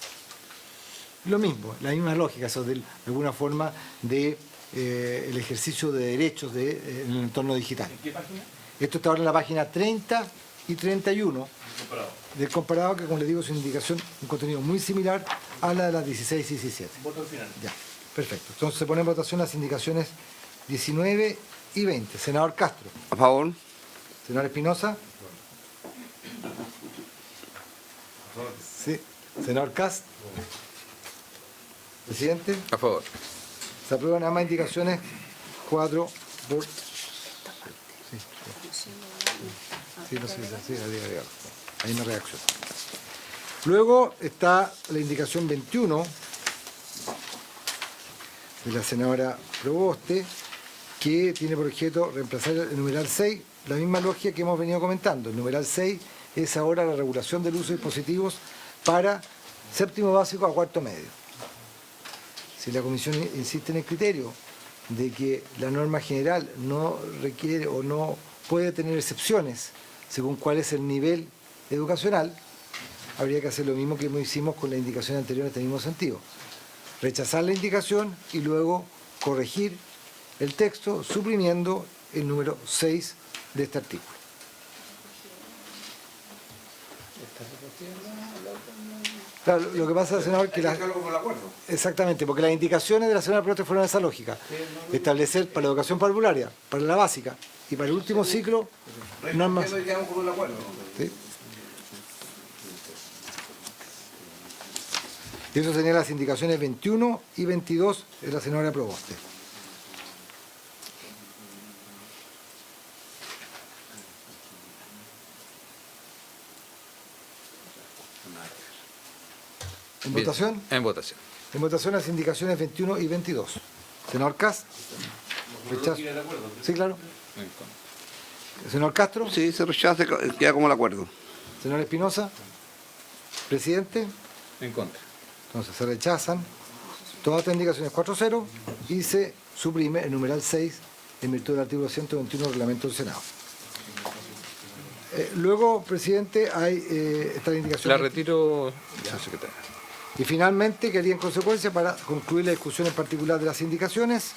S2: Lo mismo, la misma lógica, eso de alguna forma de el ejercicio de derechos en el entorno digital.
S3: ¿En qué página?
S2: Esto está ahora en la página 30 y 31
S3: Comparado.
S2: del comparado, que como les digo es una indicación, un contenido muy similar a la de las 16 y 17.
S3: Voto al final.
S2: Ya, perfecto. Entonces se ponen en votación las indicaciones 19 y 20. Senador Castro.
S4: A favor.
S2: Senador Espinosa. Sí. Senador Cast. Presidente.
S1: A favor.
S2: Se aprueban ambas indicaciones 4 por... Sí, no sé, sí, hay una reacción. Luego está la indicación 21 de la senadora Proboste, que tiene por objeto reemplazar el numeral 6, la misma lógica que hemos venido comentando. El numeral 6 es ahora la regulación del uso de dispositivos para séptimo básico a cuarto medio. Si la Comisión insiste en el criterio de que la norma general no requiere o no puede tener excepciones según cuál es el nivel educacional, habría que hacer lo mismo que hicimos con la indicación anterior en este mismo sentido. Rechazar la indicación y luego corregir el texto suprimiendo el número 6 de este artículo. Claro, lo que pasa, senador, que exactamente, porque las indicaciones de la señora Proboste fueron esa lógica. Establecer para la educación parvularia, para la básica y para el último ciclo normas. ¿Sí? Y eso serían las indicaciones 21 y 22 de la señora Proboste. ¿En
S1: Bien.
S2: votación?
S1: En votación.
S2: En votación las indicaciones 21 y 22. Senador Cast. Rechazo.
S3: ¿Quiere de acuerdo?
S2: Sí, claro.
S1: En contra.
S2: Senador Castro.
S4: Sí, se rechaza, queda como el acuerdo.
S2: Senador Espinosa. Presidente.
S1: En contra.
S2: Entonces se rechazan todas estas indicaciones 4-0 y se suprime el numeral 6 en virtud del artículo 121 del reglamento del Senado. Luego, presidente, hay esta indicación.
S1: La retiro, señor secretario.
S2: Y finalmente, quería en consecuencia, para concluir la discusión en particular de las indicaciones,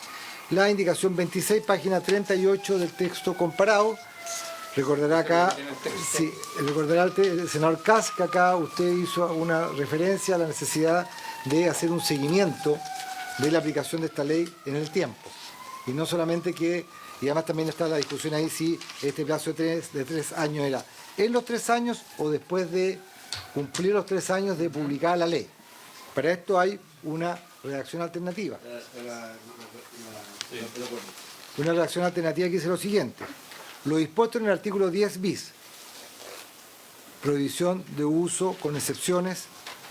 S2: la indicación 26, página 38 del texto comparado. Recordará acá, sí, recordará el senador Kass que acá usted hizo una referencia a la necesidad de hacer un seguimiento de la aplicación de esta ley en el tiempo. Y no solamente que, y además también está la discusión ahí si este plazo de tres años era en los 3 años o después de cumplir los 3 años de publicar la ley. Para esto hay una redacción alternativa. Una redacción alternativa que dice lo siguiente. Lo dispuesto en el artículo 10 bis, prohibición de uso con excepciones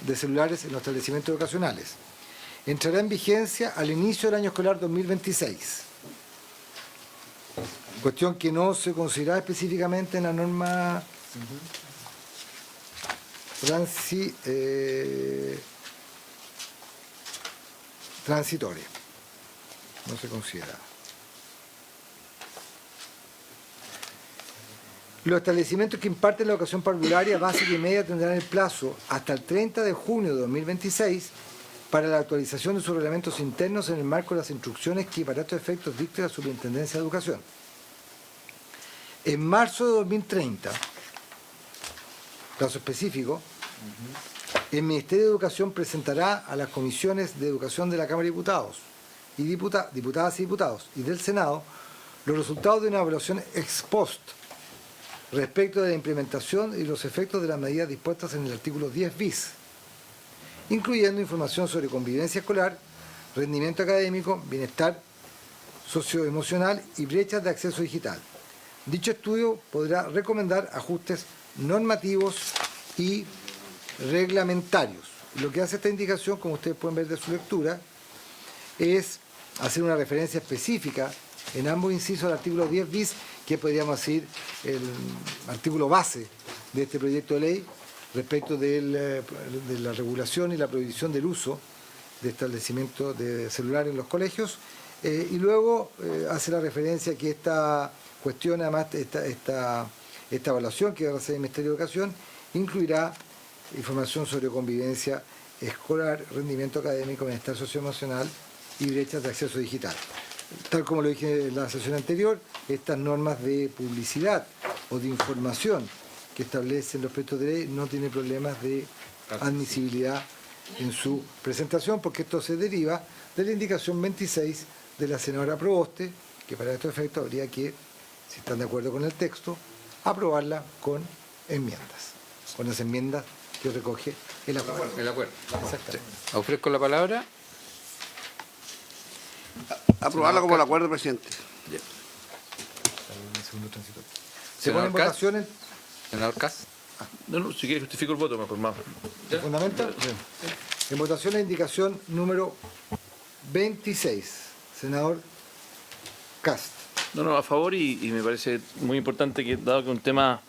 S2: de celulares en los establecimientos educacionales, entrará en vigencia al inicio del año escolar 2026. Cuestión que no se considera específicamente en la norma transitoria. No se considera. Los establecimientos que imparten la educación parvularia básica y media tendrán el plazo hasta el 30 de junio de 2026 para la actualización de sus reglamentos internos en el marco de las instrucciones que para estos efectos dicte la Superintendencia de Educación. En marzo de 2030, plazo específico, el Ministerio de Educación presentará a las comisiones de educación de la Cámara de Diputados y diputadas y diputados y del Senado los resultados de una evaluación ex post respecto de la implementación y los efectos de las medidas dispuestas en el artículo 10 bis, incluyendo información sobre convivencia escolar, rendimiento académico, bienestar socioemocional y brechas de acceso digital. Dicho estudio podrá recomendar ajustes normativos y reglamentarios. Lo que hace esta indicación, como ustedes pueden ver de su lectura, es hacer una referencia específica en ambos incisos del artículo 10 bis, que podríamos decir el artículo base de este proyecto de ley respecto de la regulación y la prohibición del uso de establecimientos de celular en los colegios, y luego hace la referencia que esta cuestión, además, esta evaluación que va a hacer el Ministerio de Educación, incluirá información sobre convivencia escolar, rendimiento académico, bienestar socioemocional y brechas de acceso digital. Tal como lo dije en la sesión anterior, estas normas de publicidad o de información que establecen los proyectos de ley no tienen problemas de admisibilidad en su presentación, porque esto se deriva de la indicación 26 de la senadora Proboste, que para estos efectos habría que, si están de acuerdo con el texto, aprobarla con enmiendas, con las enmiendas que recoge el acuerdo.
S1: El acuerdo.
S2: Exactamente.
S1: Ofrezco la palabra.
S4: Aprobarla como el acuerdo, presidente.
S2: Se pone en
S1: Senador Cas.
S2: votación el
S1: Senador Cas.
S3: No, si quiere justifico el voto, mejor más.
S2: fundamento. En votación la indicación número 26, senador Cast.
S3: No, a favor y me parece muy importante que, dado que es un tema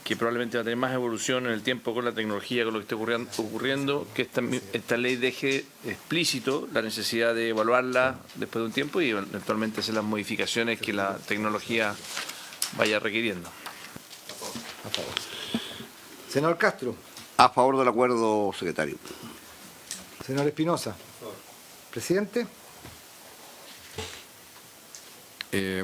S3: que probablemente va a tener más evolución en el tiempo con la tecnología, con lo que está ocurriendo, que esta ley deje explícito la necesidad de evaluarla después de un tiempo y eventualmente hacer las modificaciones que la tecnología vaya requiriendo.
S2: A favor. Senador Castro.
S4: A favor del acuerdo, secretario.
S2: Senador Espinosa. Presidente.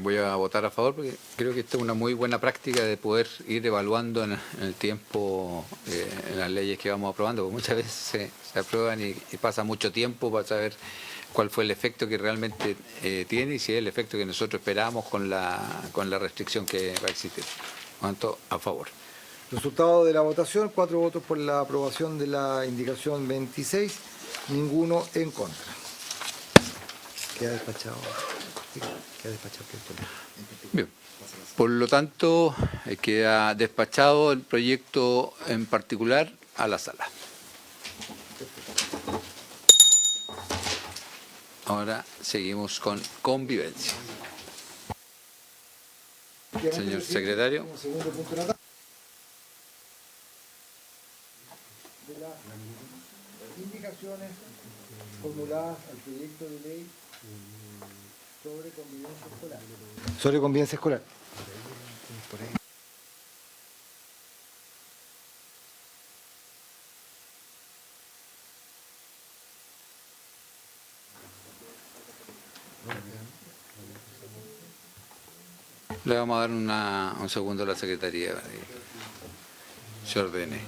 S1: Voy a votar a favor porque creo que esta es una muy buena práctica de poder ir evaluando en el tiempo en las leyes que vamos aprobando, porque muchas veces se aprueban y pasa mucho tiempo para saber cuál fue el efecto que realmente tiene y si es el efecto que nosotros esperamos con la restricción que va a existir. Por lo tanto, a favor.
S2: Resultado de la votación, 4 votos por la aprobación de la indicación 26, ninguno en contra. Queda despachado. Queda despachado.
S1: Bien. Por lo tanto, queda despachado el proyecto en particular a la sala. Ahora seguimos con convivencia. Señor secretario.
S2: Como segundo punto de la tarde, de las indicaciones formuladas al proyecto de ley sobre convivencia escolar. Sobre convivencia escolar.
S1: Le vamos a dar un segundo a la Secretaría para que se ordene.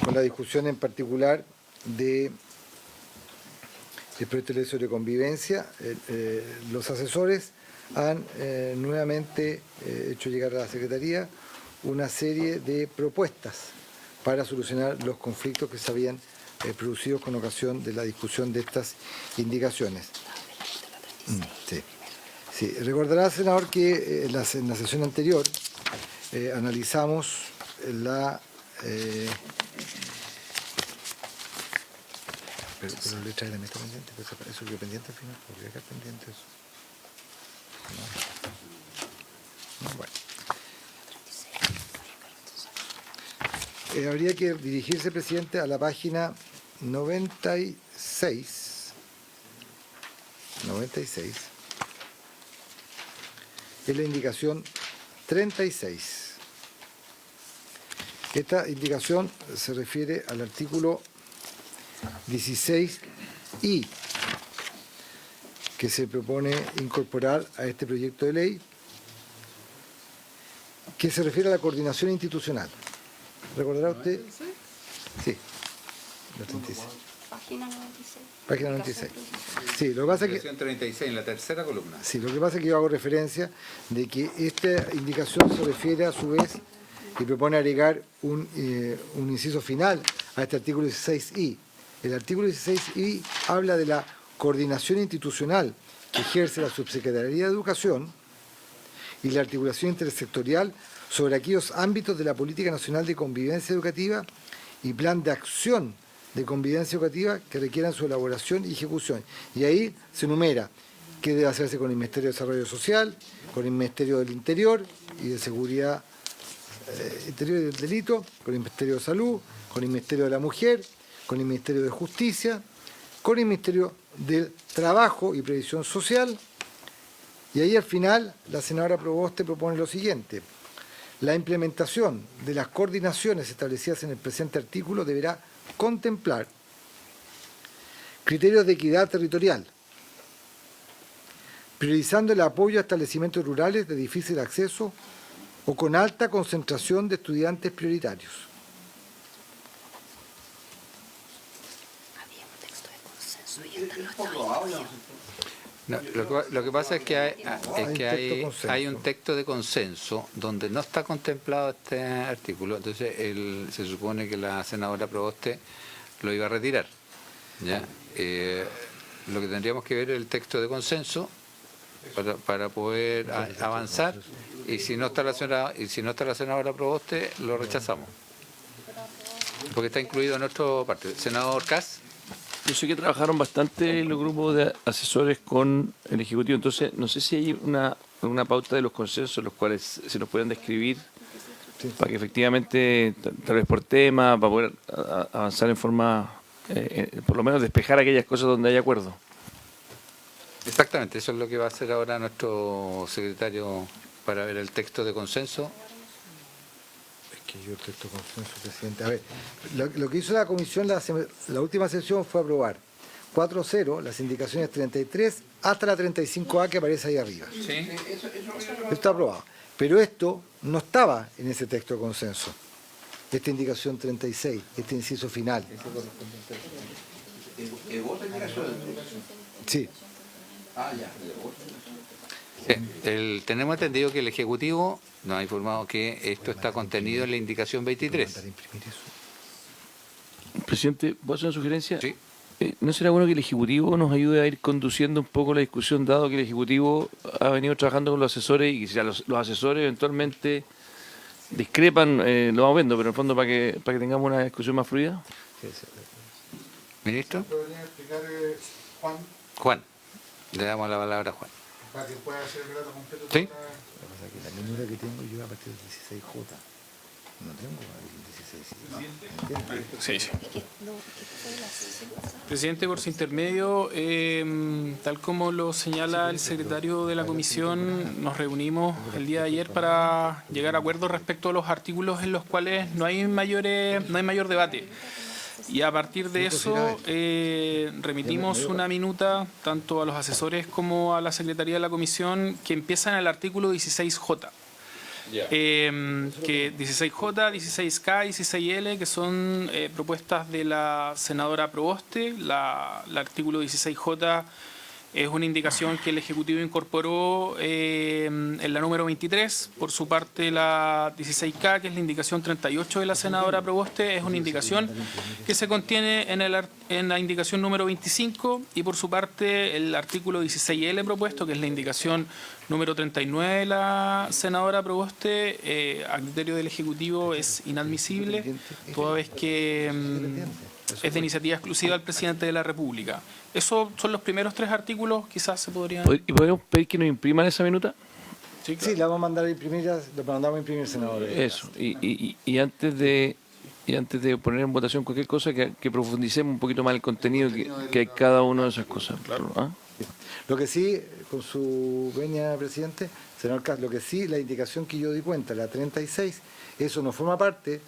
S2: Con la discusión en particular del proyecto de ley sobre convivencia, los asesores han nuevamente hecho llegar a la Secretaría una serie de propuestas para solucionar los conflictos que se habían producido con ocasión de la discusión de estas indicaciones. Sí. Sí. Recordará, senador, que en la sesión anterior analizamos la... pero letra de la meta pendiente, pues eso quedó pendiente al final, porque acá pendiente eso. No, bueno. Habría que dirigirse, presidente, a la página 96 96, es la indicación 36. Esta indicación se refiere al artículo 16I, que se propone incorporar a este proyecto de ley, que se refiere a la coordinación institucional. ¿Recordará usted? Sí, la 36.
S7: Página 96.
S2: Página 96. Sí, lo que pasa es que...
S1: Indicación 36, en la tercera columna.
S2: Sí, lo que pasa es que yo hago referencia de que esta indicación se refiere a su vez y propone agregar un inciso final a este artículo 16I. El artículo 16I habla de la coordinación institucional que ejerce la Subsecretaría de Educación y la articulación intersectorial sobre aquellos ámbitos de la Política Nacional de Convivencia Educativa y Plan de Acción de Convivencia Educativa que requieran su elaboración y ejecución. Y ahí se enumera qué debe hacerse con el Ministerio de Desarrollo Social, con el Ministerio del Interior y de Seguridad Interior y del Delito, con el Ministerio de Salud, con el Ministerio de la Mujer, con el Ministerio de Justicia, con el Ministerio del Trabajo y Previsión Social. Y ahí al final la senadora Proboste propone lo siguiente: la implementación de las coordinaciones establecidas en el presente artículo deberá contemplar criterios de equidad territorial, priorizando el apoyo a establecimientos rurales de difícil acceso o con alta concentración de estudiantes prioritarios.
S7: Había un texto de consenso y esta no estaba.
S1: No, lo que pasa es que hay un texto de consenso donde no está contemplado este artículo, entonces se supone que la senadora Proboste lo iba a retirar. ¿Ya? Lo que tendríamos que ver es el texto de consenso para poder avanzar, y si no está la senadora Proboste, lo rechazamos. Porque está incluido en nuestra parte. Senador Kass.
S3: Yo sé que trabajaron bastante los grupos de asesores con el Ejecutivo, entonces no sé si hay una pauta de los consensos los cuales se nos pueden describir para que efectivamente, tal vez por tema, para poder avanzar en forma, por lo menos despejar aquellas cosas donde hay acuerdo.
S1: Exactamente, eso es lo que va a hacer ahora nuestro secretario para ver el texto de consenso.
S2: Es que yo el texto de consenso, presidente. A ver, lo que hizo la comisión la última sesión fue aprobar 4-0 las indicaciones 33 hasta la 35A que aparece ahí arriba.
S1: Sí.
S2: Esto está aprobado. Pero esto no estaba en ese texto de consenso. Esta indicación 36, este inciso final. Sí.
S1: Tenemos entendido que el Ejecutivo nos ha informado que esto está contenido en la indicación 23.
S3: Presidente, ¿puedo hacer una sugerencia?
S1: Sí.
S3: ¿No será bueno que el Ejecutivo nos ayude a ir conduciendo un poco la discusión, dado que el Ejecutivo ha venido trabajando con los asesores y que si los asesores eventualmente discrepan, lo vamos viendo, pero en el fondo para que tengamos una discusión más fluida?
S1: ¿Ministro?
S5: ¿Podría explicar, Juan,
S1: Juan. Le damos la palabra a Juan.
S5: para que pueda hacer el relato completo?
S1: Sí.
S2: Lo que pasa es que la menura que tengo yo a partir del 16J. No tengo el 16I.
S8: Sí, sí. Presidente, por su intermedio, tal como lo señala el secretario de la comisión, nos reunimos el día de ayer para llegar a acuerdos respecto a los artículos en los cuales no hay mayor debate. Y a partir de eso remitimos una minuta tanto a los asesores como a la Secretaría de la Comisión que empiezan en el artículo 16J. Que 16J, 16K y 16L, que son propuestas de la senadora Proboste. El artículo 16J es una indicación que el Ejecutivo incorporó en la número 23. Por su parte, la 16K, que es la indicación 38 de la senadora Proboste, es una indicación que se contiene en la indicación número 25. Y por su parte, el artículo 16L propuesto, que es la indicación número 39 de la senadora Proboste, a criterio del Ejecutivo es inadmisible, toda vez que es de iniciativa exclusiva del presidente de la República. Esos son los primeros 3 artículos, quizás se podrían...
S3: ¿Y podemos pedir que nos impriman esa minuta?
S2: Sí, la vamos a mandar a imprimir, lo mandamos a imprimir, senador.
S3: Eso, y antes de poner en votación cualquier cosa, que profundicemos un poquito más el contenido que hay cada una de esas cosas. ¿Ah?
S2: Lo que sí, con su venia, presidente, senador Cast, lo que sí, la indicación que yo di cuenta, la 36, eso no forma parte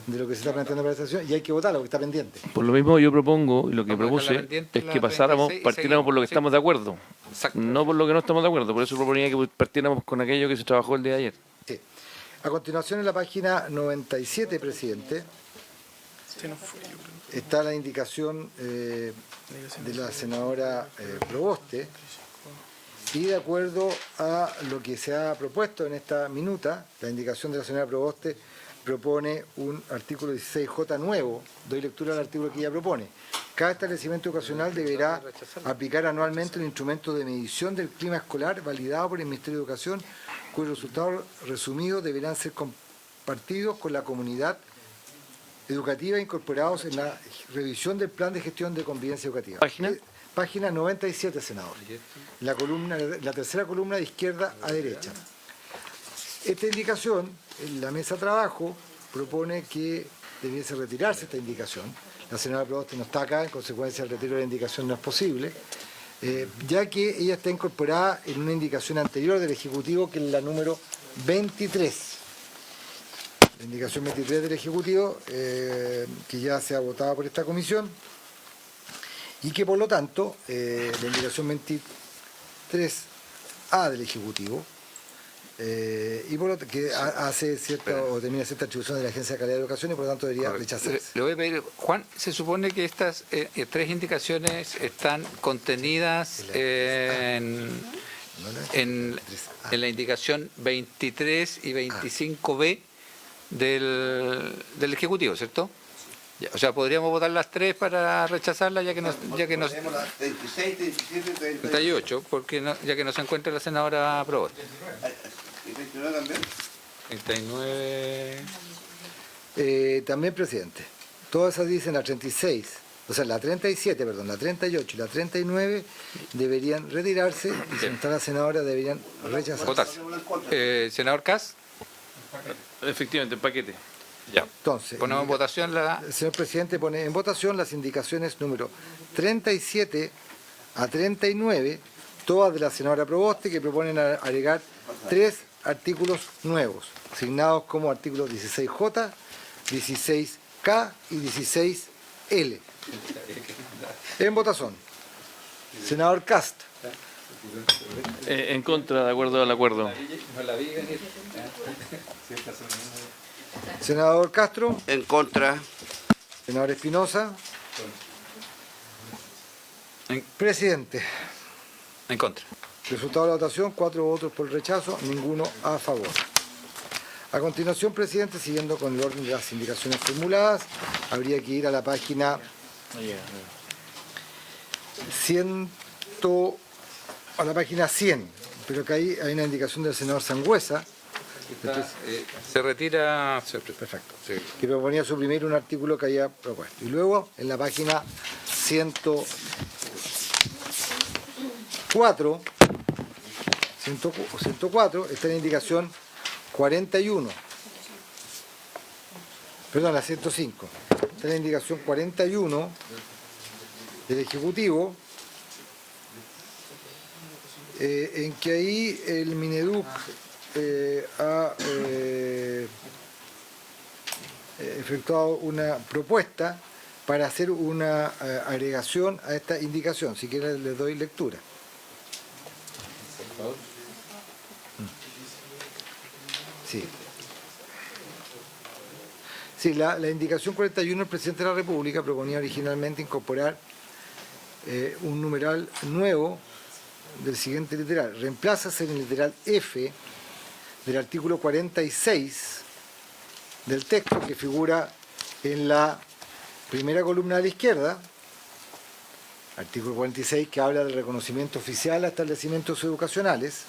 S2: de lo que se está planteando para esta sesión y hay que votarlo porque está pendiente.
S3: Por lo mismo yo propongo, y lo que
S1: Vamos a dejarla
S3: propuse,
S1: pendiente
S3: es
S1: la
S3: que pasáramos,
S1: 36 y
S3: partiéramos por lo que
S1: seguimos,
S3: estamos de acuerdo,
S1: Exacto.
S3: no por lo que no estamos de acuerdo. Por eso proponía que partiéramos con aquello que se trabajó el día de ayer.
S2: Sí. A continuación, en la página 97, presidente,
S8: Se nos fue, yo creo.
S2: está la indicación de la senadora Proboste y de acuerdo a lo que se ha propuesto en esta minuta, la indicación de la senadora Proboste propone un artículo 16J nuevo. Doy lectura al artículo que ella propone. Cada establecimiento educacional deberá aplicar anualmente el instrumento de medición del clima escolar validado por el Ministerio de Educación, cuyos resultados resumidos deberán ser compartidos con la comunidad educativa incorporados en la revisión del plan de gestión de convivencia educativa.
S3: ¿Página?
S2: Página 97, senador. La tercera columna de izquierda a derecha. Esta indicación, en la mesa de trabajo, propone que debiese retirarse esta indicación. La senadora Proboste no está acá, en consecuencia el retiro de la indicación no es posible, ya que ella está incorporada en una indicación anterior del Ejecutivo, que es la número 23. La indicación 23 del Ejecutivo, que ya se ha votado por esta comisión, y que por lo tanto, la indicación 23A del Ejecutivo, y por lo que hace cierta o termina cierta atribución de la Agencia de Calidad de Educación y por lo tanto debería rechazarse.
S1: Le voy a pedir, Juan, se supone que estas tres indicaciones están contenidas en la indicación 23 y 25B del Ejecutivo, ¿cierto? Ya, o sea, podríamos votar las tres para rechazarla ya que nos...
S4: Tenemos las 36, 37,
S1: 38, porque ya que no se encuentra la senadora Proboste.
S4: ¿Y 39 también?
S1: 39...
S2: También, presidente, todas esas dicen la 36, o sea, la 37, perdón, la 38 y la 39 deberían retirarse y si no está la senadora deberían rechazarse.
S1: Votarse. Senador Kass.
S3: Efectivamente, el paquete.
S1: Ya.
S2: Entonces,
S1: Ponemos en votación la...
S2: el señor presidente pone en votación las indicaciones número 37 a 39, todas de la senadora Proboste, que proponen agregar 3 artículos nuevos, asignados como artículos 16J, 16K y 16L. En votación. Senador Cast.
S3: En contra, de acuerdo al acuerdo.
S2: Senador Castro.
S4: En contra.
S2: Senador Espinosa. Presidente.
S1: En contra.
S2: Resultado de la votación, 4 votos por rechazo, ninguno a favor. A continuación, presidente, siguiendo con el orden de las indicaciones formuladas, habría que ir a la página 100, a la página 100, pero que ahí hay una indicación del senador Sangüesa,
S1: Se retira...
S2: perfecto, que proponía suprimir un artículo que había propuesto. Y luego, en la página 104, está la indicación 41, perdón, la 105, está la indicación 41 del Ejecutivo, en que ahí el Mineduc ha efectuado una propuesta para hacer una agregación a esta indicación. Si quieren les doy lectura. Sí. Sí, la indicación 41 del presidente de la República proponía originalmente incorporar un numeral nuevo del siguiente literal. Reemplázase en el literal F del artículo 46 del texto que figura en la primera columna de la izquierda, artículo 46, que habla del reconocimiento oficial a establecimientos educacionales.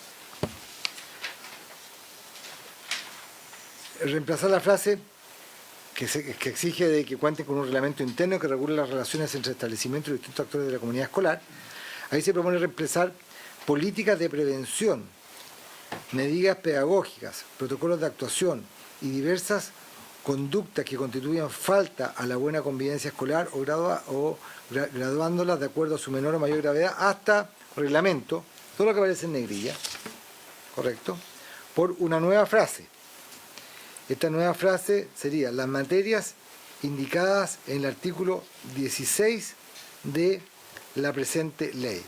S2: Reemplazar la frase que exige de que cuenten con un reglamento interno que regule las relaciones entre establecimientos y distintos actores de la comunidad escolar. Ahí se propone reemplazar políticas de prevención, medidas pedagógicas, protocolos de actuación y diversas conductas que constituyan falta a la buena convivencia escolar o graduándolas de acuerdo a su menor o mayor gravedad hasta reglamento, todo lo que aparece en negrilla, ¿correcto?, por una nueva frase. Esta nueva frase sería las materias indicadas en el artículo 16 de la presente ley.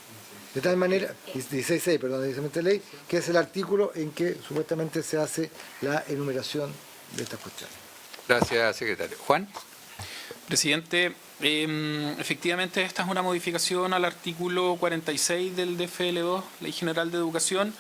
S2: De tal manera, 16.6, perdón, de la presente ley, que es el artículo en que supuestamente se hace la enumeración de estas cuestiones.
S1: Gracias, secretario. Juan.
S8: Presidente, efectivamente esta es una modificación al artículo 46 del DFL2, Ley General de Educación,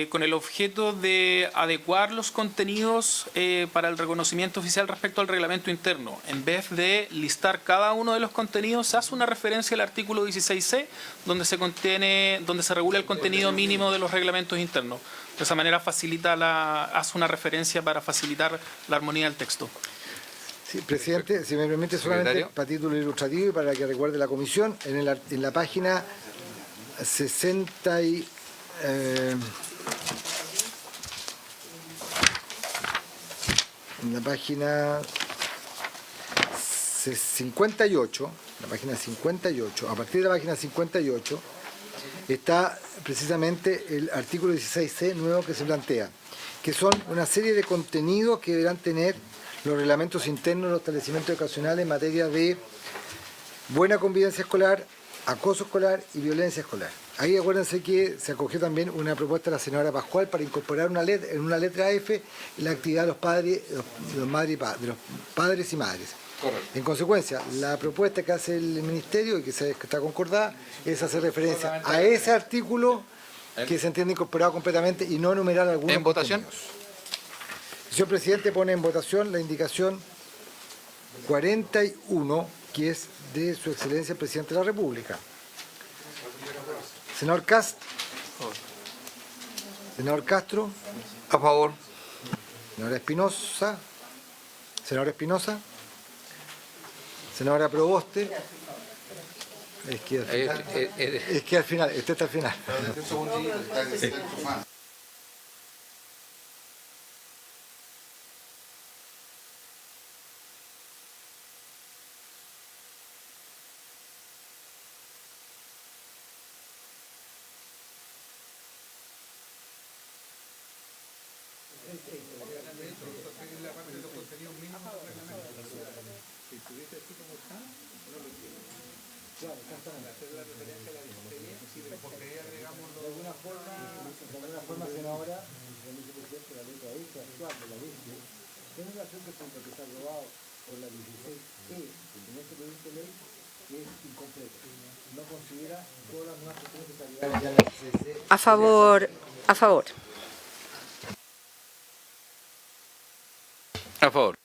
S8: con el objeto de adecuar los contenidos para el reconocimiento oficial respecto al reglamento interno. En vez de listar cada uno de los contenidos, se hace una referencia al artículo 16c, donde se regula el contenido mínimo de los reglamentos internos. De esa manera hace una referencia para facilitar la armonía del texto.
S2: Sí, presidente, si me permite solamente
S1: Secretario.
S2: para título ilustrativo y para que recuerde la comisión, en la página 60 y... en la página 58, a partir de la página 58, está precisamente el artículo 16c nuevo que se plantea, que son una serie de contenidos que deberán tener los reglamentos internos de los establecimientos educacionales en materia de buena convivencia escolar, acoso escolar y violencia escolar. Ahí acuérdense que se acogió también una propuesta de la senadora Pascual para incorporar en una letra F la actividad de los padres y madres. Correcto. En consecuencia, la propuesta que hace el Ministerio y que está concordada es hacer referencia a ese artículo que se entiende incorporado completamente y no enumerar algunos.
S1: ¿En votación?
S2: Contenidos. Señor presidente, pone en votación la indicación 41, que es de Su Excelencia el Presidente de la República. Senador Cast. Senador Castro.
S1: A favor.
S2: Senadora Espinosa. Senadora Espinosa. Senadora Proboste. Es que al final, este está al final.
S6: A favor. A favor.
S1: A favor.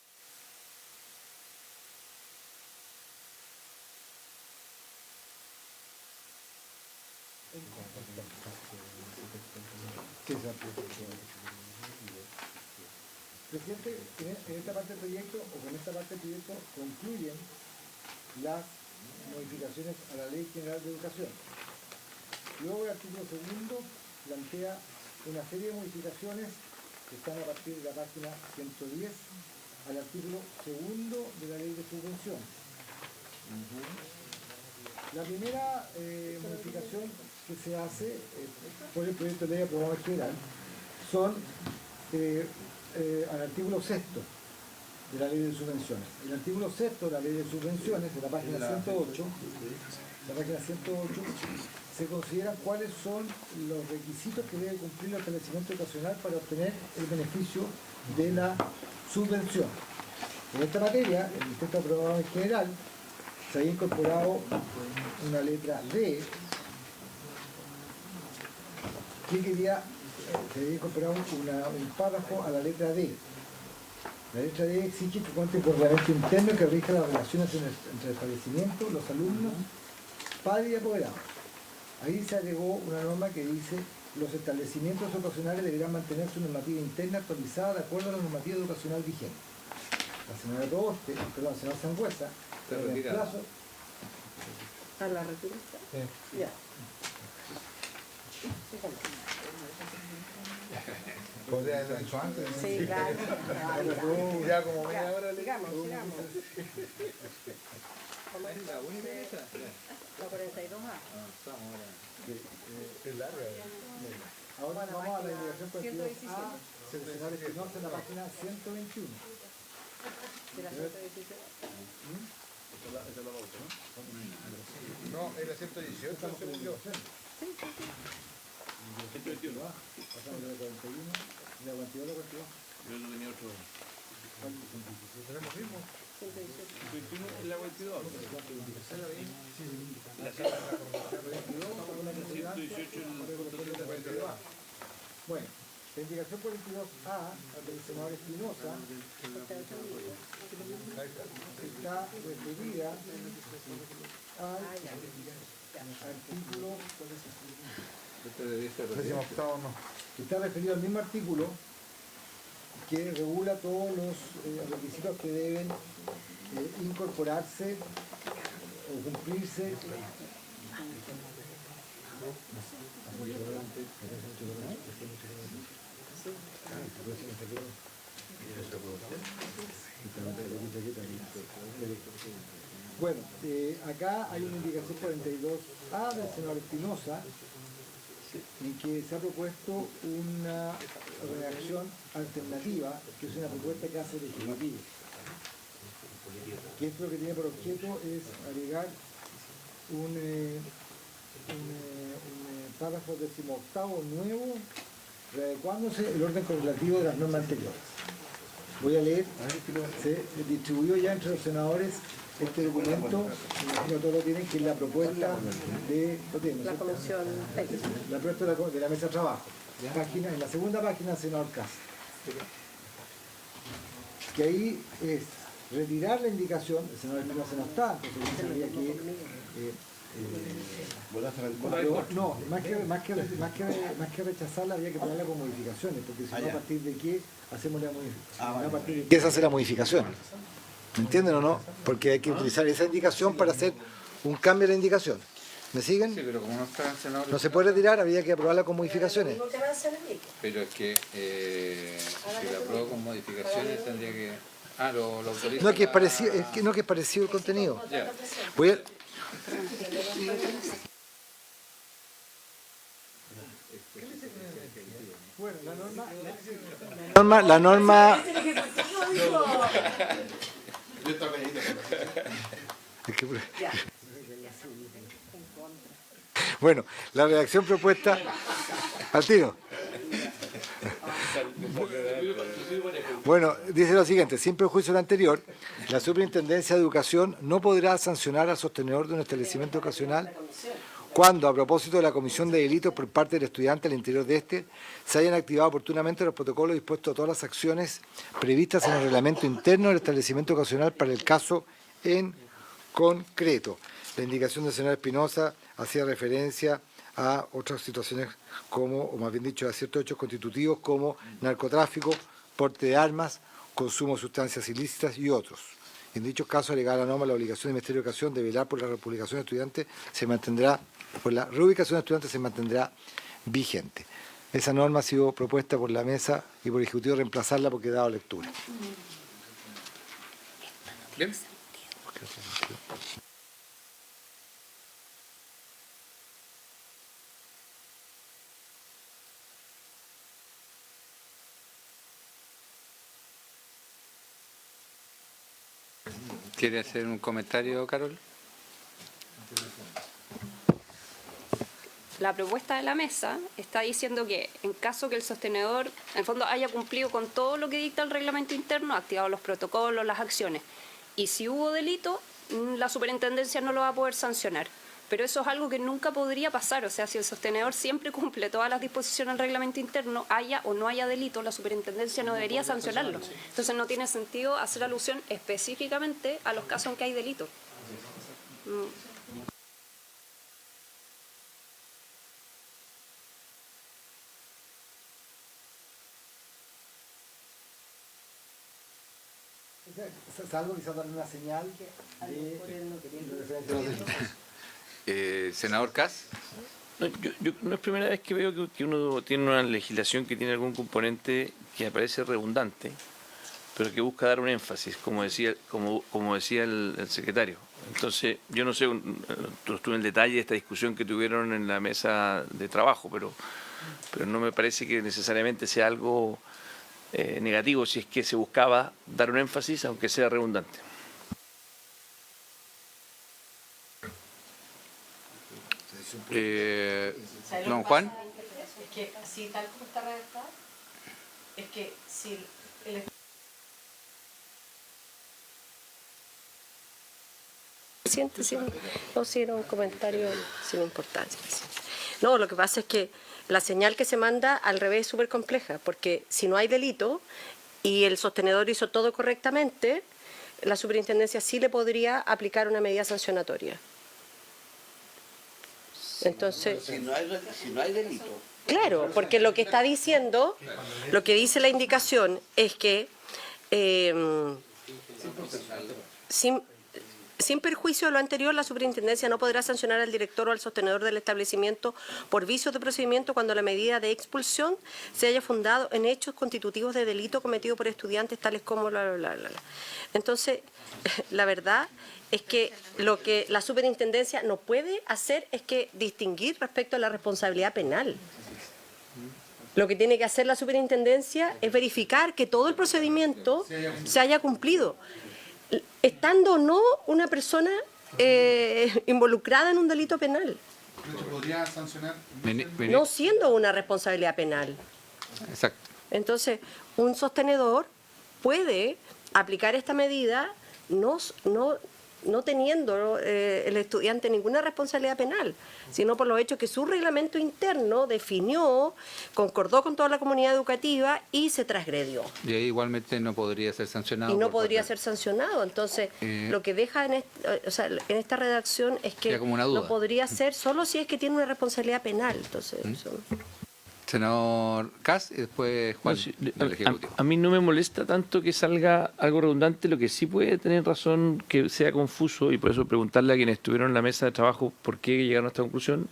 S2: Presidente, en esta parte del proyecto, o con esta parte del proyecto, concluyen las modificaciones a la Ley General de Educación. Luego el artículo segundo plantea una serie de modificaciones que están a partir de la página 110 al artículo segundo de la Ley de Subvención. La primera modificación que se hace por el proyecto de ley aprobado en general son al artículo sexto de la Ley de Subvenciones. El artículo sexto de la Ley de Subvenciones, de la página 108, se consideran cuáles son los requisitos que debe cumplir el establecimiento educacional para obtener el beneficio de la subvención. En esta materia, el texto aprobado en general, se había incorporado una letra D que se había incorporado un párrafo a la letra D. La letra D exige que cuente con reglamento interno que rija las relaciones entre el establecimiento, los alumnos, padres y apoderados. Ahí se agregó una norma que dice: los establecimientos educacionales deberán mantener su normativa interna actualizada de acuerdo a la normativa educacional vigente. La senadora Proboste, perdón, la senadora Sangüesa, reemplazo.
S6: ¿A la retirista?
S2: Sí.
S6: Ya.
S2: Podría haber dicho antes.
S6: Sí, claro.
S2: Ya como media hora le
S6: Sigamos.
S2: Ahora vamos a la indicación 42A, seleccionar Espinosa en la página 121.
S5: No, era 118, según yo.
S2: Pasamos de la 41, de la 42 a la 42.
S3: Yo no tenía otro.
S2: ¿Tenemos ritmo?
S3: 21 es la 22.
S2: Bueno, la indicación 42A del senador Espinosa está referida al artículo, está referido al mismo artículo que regula todos los requisitos que deben incorporarse o cumplirse Bueno, acá hay una indicación 42A del senador Espinosa en que se ha propuesto una redacción alternativa, que es una propuesta que hace el Ejecutivo. Que esto lo que tiene por objeto es agregar un párrafo 18º nuevo, readecuándose el orden correlativo de las normas anteriores. Voy a leer, se distribuyó ya entre los senadores este documento, imagino todos lo tienen, que es la propuesta de
S6: La comisión técnica.
S2: la propuesta de la mesa de trabajo. Página, en la segunda página del senador Casa. Que ahí es retirar la indicación, el senador Espinosa no está, entonces habría que no, más que rechazarla había que ponerla con modificaciones, porque si no, a partir de qué hacemos la modificación. A partir de qué se hace la modificación. ¿Me entienden o no? Porque hay que utilizar esa indicación para hacer un cambio de la indicación. ¿Me siguen?
S1: Sí, pero como no está el senador...
S2: No se puede retirar, habría que aprobarla con modificaciones.
S1: Pero es que si la apruebo con modificaciones tendría que... Ah, lo autoriza.
S2: No, que es parecido, no, que es parecido el contenido.
S1: Ya.
S2: Voy a... Bueno, la norma... Bueno, la redacción propuesta al tiro. Bueno, dice lo siguiente: sin perjuicio de lo anterior, la Superintendencia de Educación no podrá sancionar al sostenedor de un establecimiento educacional cuando, a propósito de la comisión de delitos por parte del estudiante al interior de este, se hayan activado oportunamente los protocolos dispuestos a todas las acciones previstas en el reglamento interno del establecimiento educacional para el caso en concreto. La indicación del senador Espinosa hacía referencia a otras situaciones como, o más bien dicho, a ciertos hechos constitutivos como narcotráfico, porte de armas, consumo de sustancias ilícitas y otros. En dichos casos, agregada la norma, la obligación del Ministerio de Educación de velar por la republicación de estudiantes se mantendrá, por la reubicación de estudiantes se mantendrá vigente. Esa norma ha sido propuesta por la mesa y por el Ejecutivo reemplazarla porque he dado lectura.
S1: Bien. ¿Quiere hacer un comentario, Carol?
S7: La propuesta de la mesa está diciendo que en caso que el sostenedor, en el fondo, haya cumplido con todo lo que dicta el reglamento interno, activado los protocolos, las acciones, y si hubo delito, la superintendencia no lo va a poder sancionar. Pero eso es algo que nunca podría pasar. O sea, si el sostenedor siempre cumple todas las disposiciones del reglamento interno, haya o no haya delito, la superintendencia no debería sancionarlo. Entonces no tiene sentido hacer alusión específicamente a los casos en que hay delito.
S2: Salvo quizás darle una señal de...
S1: Senador Kass.
S3: No es primera vez que veo que uno tiene una legislación que tiene algún componente que me parece redundante, pero que busca dar un énfasis, como decía el secretario. Entonces, yo no sé, no estuve en detalle de esta discusión que tuvieron en la mesa de trabajo, pero no me parece que necesariamente sea algo negativo si es que se buscaba dar un énfasis, aunque sea redundante.
S1: Don Juan.
S6: Es que así tal como está redactada, es que si el no, sí, era un comentario sin importancia. No, lo que pasa es que la señal que se manda al revés es súper compleja, porque si no hay delito y el sostenedor hizo todo correctamente, la superintendencia sí le podría aplicar una medida sancionatoria. Entonces,
S4: Si no hay delito.
S6: claro, porque lo que está diciendo, lo que dice la indicación es que sin perjuicio de lo anterior, la superintendencia no podrá sancionar al director o al sostenedor del establecimiento por vicios de procedimiento cuando la medida de expulsión se haya fundado en hechos constitutivos de delito cometido por estudiantes tales como Entonces, la verdad es que lo que la superintendencia no puede hacer es que distinguir respecto a la responsabilidad penal. Lo que tiene que hacer la superintendencia es verificar que todo el procedimiento se haya cumplido, estando o no una persona involucrada en un delito penal,
S5: ¿Podría sancionar?
S6: no siendo una responsabilidad penal.
S1: Exacto.
S6: Entonces, un sostenedor puede aplicar esta medida no teniendo el estudiante ninguna responsabilidad penal, sino por los hechos que su reglamento interno definió, concordó con toda la comunidad educativa y se transgredió.
S1: Y ahí igualmente no podría ser sancionado.
S6: Y no
S1: por
S6: podría
S1: parte-
S6: ser sancionado. Entonces, lo que deja en esta redacción es que
S1: Queda como una duda.
S6: no podría ser solo si es que tiene una responsabilidad penal. Entonces,
S1: Senador Kass y después Juan,
S3: No, sí,
S1: del Ejecutivo.
S3: a mí no me molesta tanto que salga algo redundante, lo que sí puede tener razón que sea confuso, y por eso preguntarle a quienes estuvieron en la mesa de trabajo por qué llegaron a esta conclusión,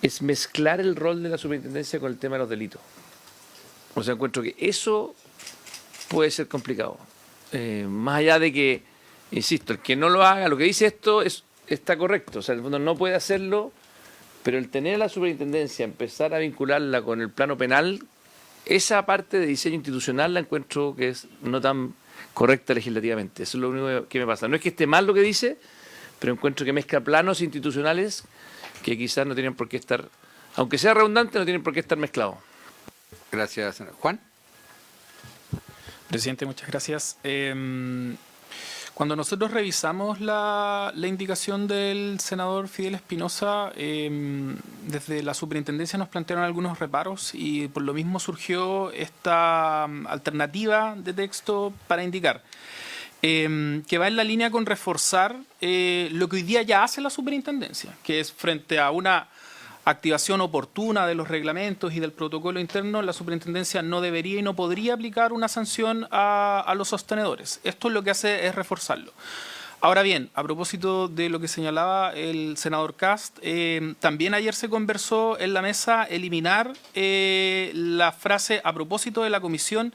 S3: es mezclar el rol de la superintendencia con el tema de los delitos. O sea, encuentro que eso puede ser complicado. Más allá de que, insisto, el que no lo haga, lo que dice esto está correcto, o sea, en el fondo no puede hacerlo, pero el tener a la superintendencia, empezar a vincularla con el plano penal, esa parte de diseño institucional la encuentro que es no tan correcta legislativamente. Eso es lo único que me pasa. No es que esté mal lo que dice, pero encuentro que mezcla planos institucionales que quizás no tienen por qué estar, aunque sea redundante, no tienen por qué estar mezclados.
S1: Gracias, senador. Juan.
S8: Presidente, muchas gracias. Cuando nosotros revisamos la indicación del senador Fidel Espinosa, desde la superintendencia nos plantearon algunos reparos y por lo mismo surgió esta alternativa de texto para indicar que va en la línea con reforzar lo que hoy día ya hace la superintendencia, que es frente a una activación oportuna de los reglamentos y del protocolo interno, la superintendencia no debería y no podría aplicar una sanción a los sostenedores. Esto lo que hace es reforzarlo. Ahora bien, a propósito de lo que señalaba el senador Cast, también ayer se conversó en la mesa eliminar la frase a propósito de la comisión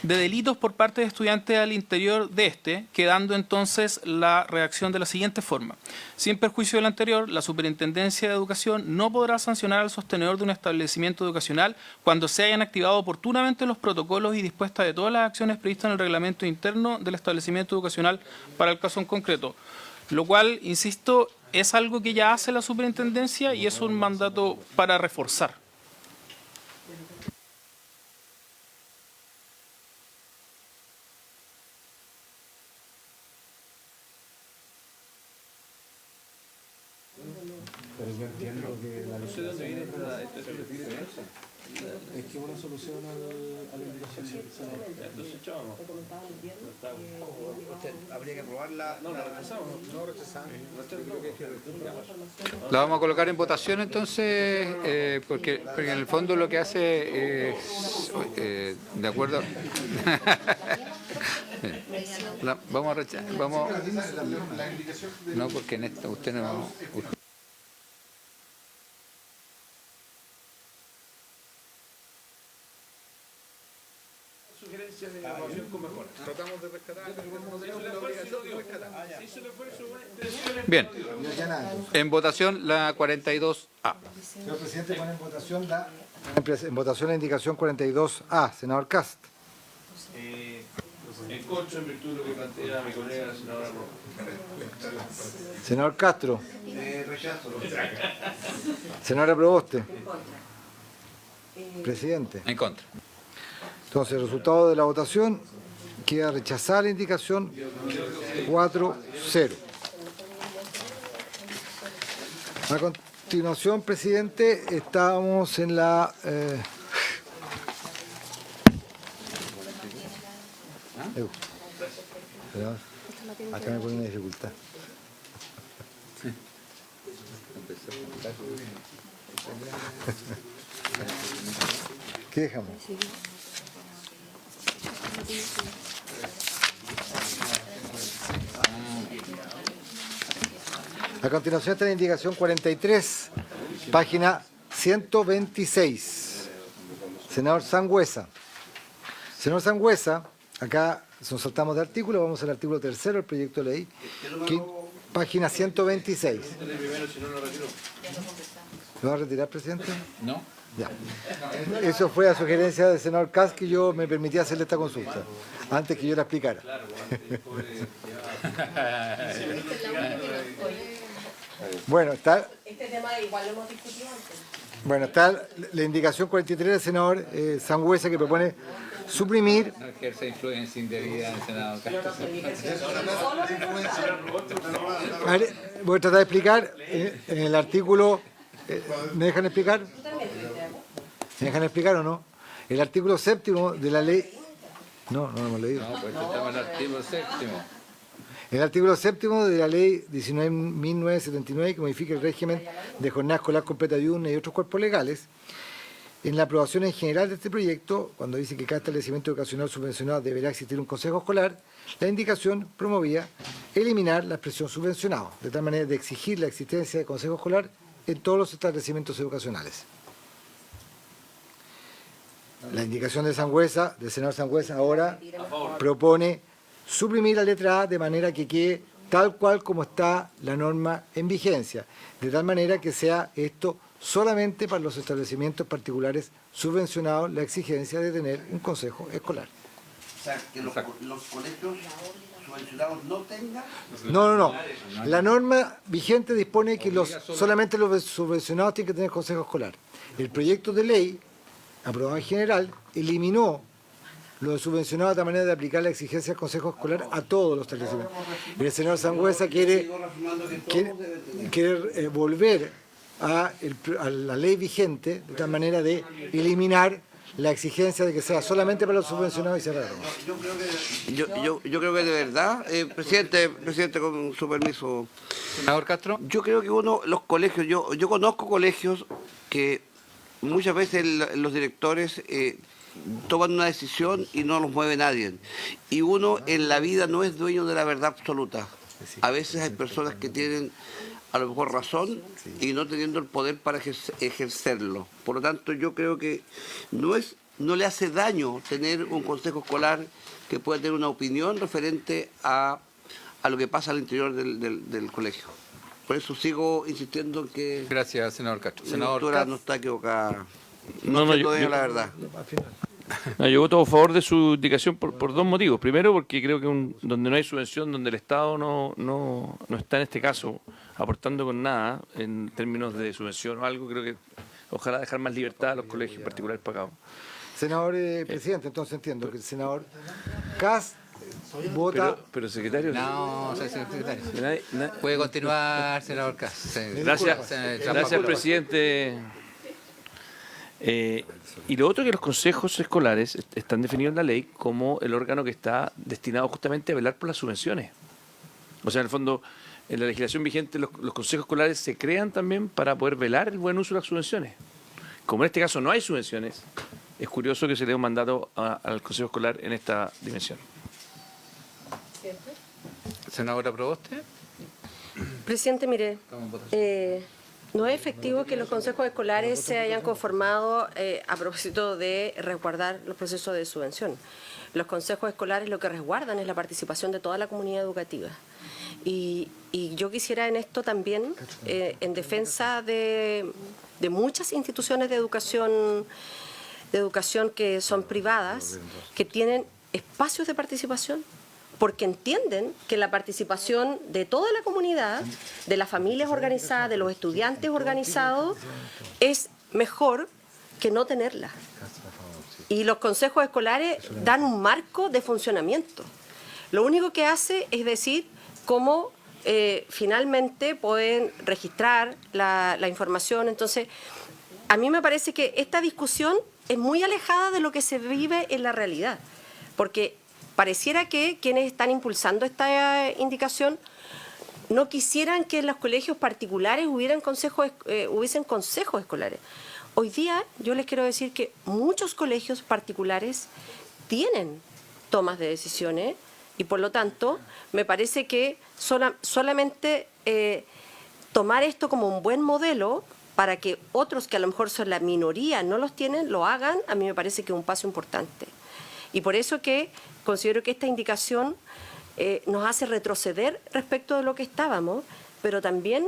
S8: de delitos por parte de estudiantes al interior de este, quedando entonces la redacción de la siguiente forma. Sin perjuicio del anterior, la Superintendencia de Educación no podrá sancionar al sostenedor de un establecimiento educacional cuando se hayan activado oportunamente los protocolos y dispuestas de todas las acciones previstas en el reglamento interno del establecimiento educacional para el caso en concreto. Lo cual, insisto, es algo que ya hace la Superintendencia y es un mandato para reforzar.
S2: Pero yo entiendo que la no sé de dónde viene es que una solución a la indicación. Habría que aprobarla. No, la rechazamos. No rechazamos.
S1: La vamos a colocar en votación entonces, porque en el fondo lo que hace es, de acuerdo, vamos a rechazar, no, porque en esto usted no...
S3: sugerencias de evaluación con mejoras. Tratamos de rescatar,
S1: Bien,
S2: Ya, ya nada.
S1: en votación la 42A.
S2: Señor presidente, pone en votación la indicación 42A, senador Cast.
S3: En contra, en virtud de lo que plantea mi colega la senadora Rojas.
S2: Senador Castro.
S4: Rechazo.
S2: Senadora Proboste. Presidente.
S1: En contra.
S2: Entonces, el resultado de la votación queda rechazada la indicación 4-0. A continuación, presidente, estamos en la... Acá me pone una dificultad. ¿Qué dejamos? A continuación está la indicación 43, página 126. Senador Sangüesa. Senador Sangüesa, acá nos saltamos de artículo, vamos al artículo 3 del proyecto de ley, página 126. ¿Lo va a retirar, presidente?
S1: ¿No?
S2: Ya. Eso fue a sugerencia del senador Kass que yo me permití hacerle esta consulta, antes que yo la explicara. Bueno, está...
S6: Este tema igual lo hemos discutido antes.
S2: Bueno, está la indicación 43 del senador Sangüesa que propone suprimir...
S1: No ejerce influencia indebida en el Senado Castro.
S2: A ver, voy a tratar de explicar en el artículo... ¿Me dejan explicar? ¿Me dejan explicar o no? El artículo 7º de la ley... No, no lo hemos leído.
S1: No, pues estamos en el artículo 7º.
S2: El artículo 7º de la ley 19.979, que modifica el régimen de jornada escolar completa diurna y otros cuerpos legales, en la aprobación en general de este proyecto, cuando dice que cada establecimiento educacional subvencionado deberá existir un consejo escolar, la indicación promovía eliminar la expresión subvencionado, de tal manera de exigir la existencia de consejo escolar en todos los establecimientos educacionales. La indicación de Sangüesa, del senador Sangüesa, ahora propone suprimir la letra A de manera que quede tal cual como está la norma en vigencia, de tal manera que sea esto solamente para los establecimientos particulares subvencionados la exigencia de tener un consejo escolar.
S4: O sea, que los colegios subvencionados no tengan...
S2: No. La norma vigente dispone que solamente los subvencionados tienen que tener consejo escolar. El proyecto de ley, aprobado en general, eliminó los subvencionados de manera de aplicar la exigencia del consejo escolar a todos los establecimientos. El señor Sangüesa quiere volver a la ley vigente de tal manera de eliminar la exigencia de que sea solamente para los subvencionados y cerrar.
S4: Yo creo que de verdad, presidente, con su permiso.
S1: Senador Castro.
S4: Yo creo que los colegios, yo conozco colegios que muchas veces los directores toman una decisión y no los mueve nadie. Y uno en la vida no es dueño de la verdad absoluta. A veces hay personas que tienen a lo mejor razón y no teniendo el poder para ejercerlo. Por lo tanto, yo creo que no le hace daño tener un consejo escolar que pueda tener una opinión referente a lo que pasa al interior del colegio. Por eso sigo insistiendo en que
S1: Gracias, senador Castro.
S4: la
S1: Senador
S4: doctora
S1: Castro.
S4: no está equivocada.
S3: No,
S4: No,
S3: yo-
S4: la verdad.
S3: No, yo voto a favor de su indicación por dos motivos. Primero, porque creo que donde no hay subvención, donde el Estado no está en este caso aportando con nada en términos de subvención o algo, creo que ojalá dejar más libertad a los colegios particulares pagados.
S2: Senador presidente, entonces entiendo que el senador Kass vota...
S3: Pero secretario...
S1: No, soy secretario.
S3: nadie-
S1: Puede continuar, senador Castro.
S3: Gracias, presidente. Y lo otro que los consejos escolares están definidos en la ley como el órgano que está destinado justamente a velar por las subvenciones. O sea, en el fondo, en la legislación vigente los consejos escolares se crean también para poder velar el buen uso de las subvenciones. Como en este caso no hay subvenciones, es curioso que se le dé un mandato al consejo escolar en esta dimensión.
S1: Senadora Proboste.
S6: Presidente, mire, No es efectivo que los consejos escolares se hayan conformado a propósito de resguardar los procesos de subvención. Los consejos escolares lo que resguardan es la participación de toda la comunidad educativa. Y yo quisiera en esto también, en defensa de muchas instituciones de educación que son privadas, que tienen espacios de participación, porque entienden que la participación de toda la comunidad, de las familias organizadas, de los estudiantes organizados, es mejor que no tenerla. Y los consejos escolares dan un marco de funcionamiento. Lo único que hace es decir cómo finalmente pueden registrar la información. Entonces, a mí me parece que esta discusión es muy alejada de lo que se vive en la realidad, porque pareciera que quienes están impulsando esta indicación no quisieran que en los colegios particulares hubiesen consejos escolares. Hoy día yo les quiero decir que muchos colegios particulares tienen tomas de decisiones y por lo tanto me parece que solamente tomar esto como un buen modelo para que otros que a lo mejor son la minoría no los tienen, lo hagan, a mí me parece que es un paso importante. Y por eso que considero que esta indicación nos hace retroceder respecto de lo que estábamos, pero también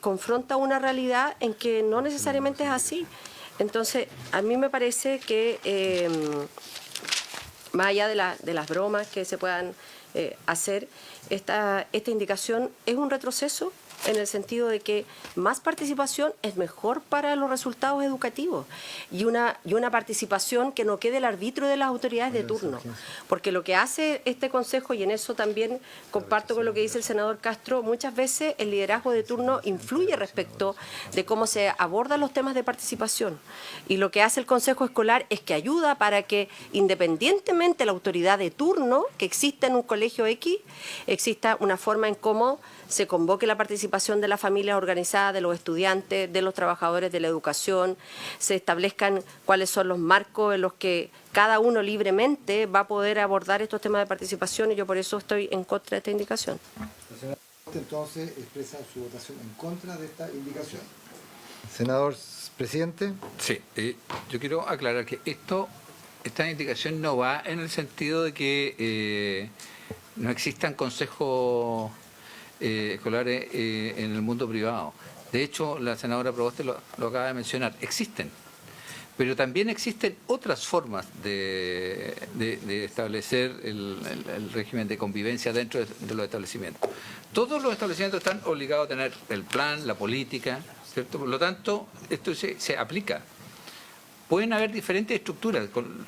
S6: confronta una realidad en que no necesariamente es así. Entonces, a mí me parece que, más allá de las bromas que se puedan hacer, esta indicación es un retroceso en el sentido de que más participación es mejor para los resultados educativos y una participación que no quede al arbitrio de las autoridades de turno. Porque lo que hace este Consejo, y en eso también comparto con lo que dice el senador Castro, muchas veces el liderazgo de turno influye respecto de cómo se abordan los temas de participación. Y lo que hace el Consejo Escolar es que ayuda para que, independientemente de la autoridad de turno que exista en un colegio X, exista una forma en cómo se convoque la participación de las familias organizadas, de los estudiantes, de los trabajadores de la educación, se establezcan cuáles son los marcos en los que cada uno libremente va a poder abordar estos temas de participación y yo por eso estoy en contra de esta indicación.
S2: La señora entonces expresa su votación en contra de esta indicación. Senador presidente.
S1: Sí, yo quiero aclarar que esta indicación no va en el sentido de que no existan consejos escolares en el mundo privado. De hecho, la senadora Proboste lo acaba de mencionar, existen. Pero también existen otras formas de establecer el régimen de convivencia dentro de los establecimientos. Todos los establecimientos están obligados a tener el plan, la política, ¿cierto? Por lo tanto, esto se aplica. Pueden haber diferentes estructuras. Con